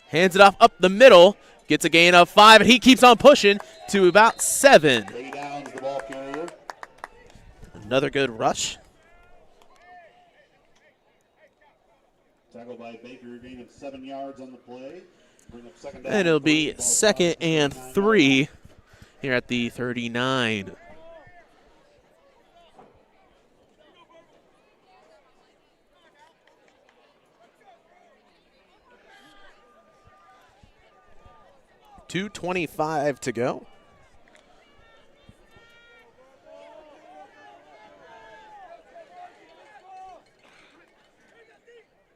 Hands it off up the middle. Gets a gain of 5, and he keeps on pushing to about 7. Lay down the ball carrier. Another good rush. Tackled by Baker, gain of 7 yards on the play. And it'll be 2nd and 3 here at the 39. .2:25 to go.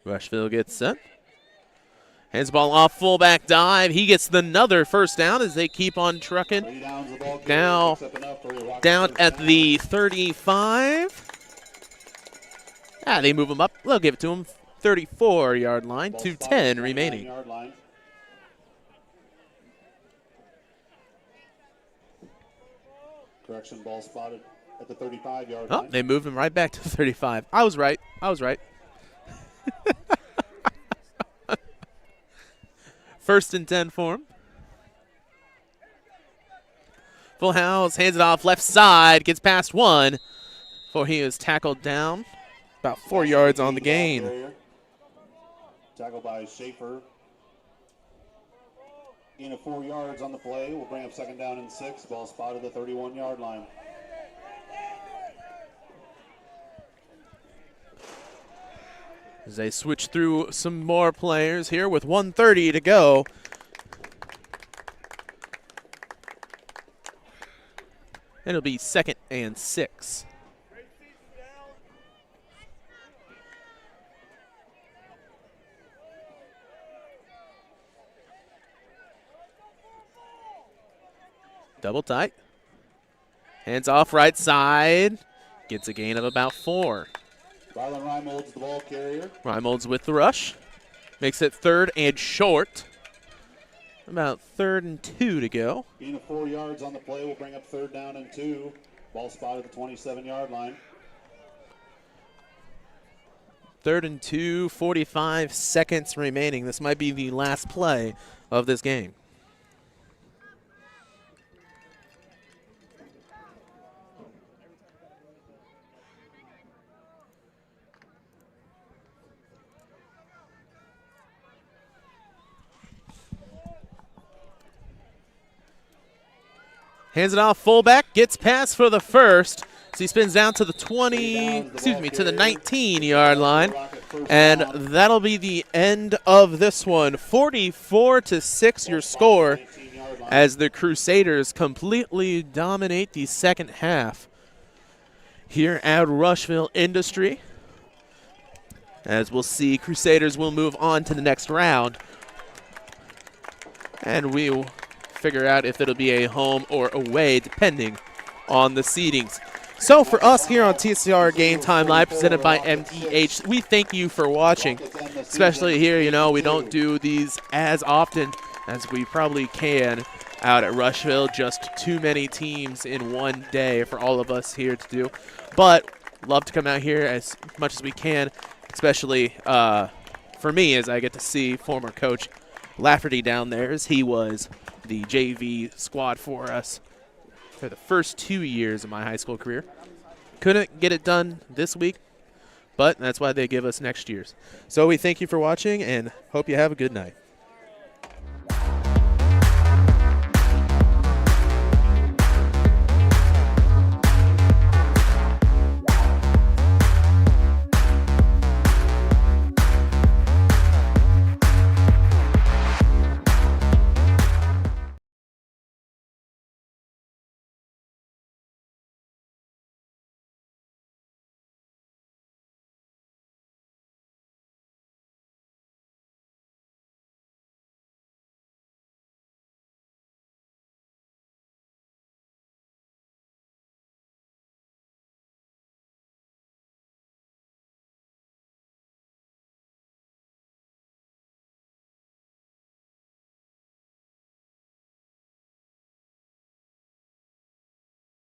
Rushville gets set. Hands the ball off, fullback dive. He gets another first down as they keep on trucking. Now down at the 35. They move him up. They'll give it to him. 34-yard line, 2:10 remaining. Correction, ball spotted at the 35-yard line. They move him right back to 35. I was right. First and 10 for him. Full house, hands it off left side, gets past one before he is tackled down. About 4 yards on the gain. Tackled by Schaefer. Gain of 4 yards on the play. We'll bring up 2nd down and 6. Ball spotted at the 31-yard line. As they switch through some more players here with 1:30 to go. And it'll be 2nd and 6. Double tight. Hands off right side. Gets a gain of about 4. Rylan Reimold's the ball carrier. Reimold's with the rush. Makes it 3rd and short. About 3rd and 2 to go. Gain of 4 yards on the play. We'll bring up 3rd down and 2. Ball spotted at the 27-yard line. 3rd and 2, 45 seconds remaining. This might be the last play of this game. Hands it off, fullback, gets past for the first. So he spins down to the to the 19-yard line. And that'll be the end of this one. 44-6 your score as the Crusaders completely dominate the second half here at Rushville-Industry. As we'll see, Crusaders will move on to the next round. And we will figure out if it'll be a home or away, depending on the seedings. So for us here on TSSR Game Time Live, presented by MDH, we thank you for watching. Especially here, we don't do these as often as we probably can out at Rushville. Just too many teams in one day for all of us here to do. But love to come out here as much as we can, especially for me, as I get to see former coach Lafferty down there, as he was the JV squad for us for the first 2 years of my high school career. Couldn't get it done this week, but that's why they give us next year's. So we thank you for watching and hope you have a good night.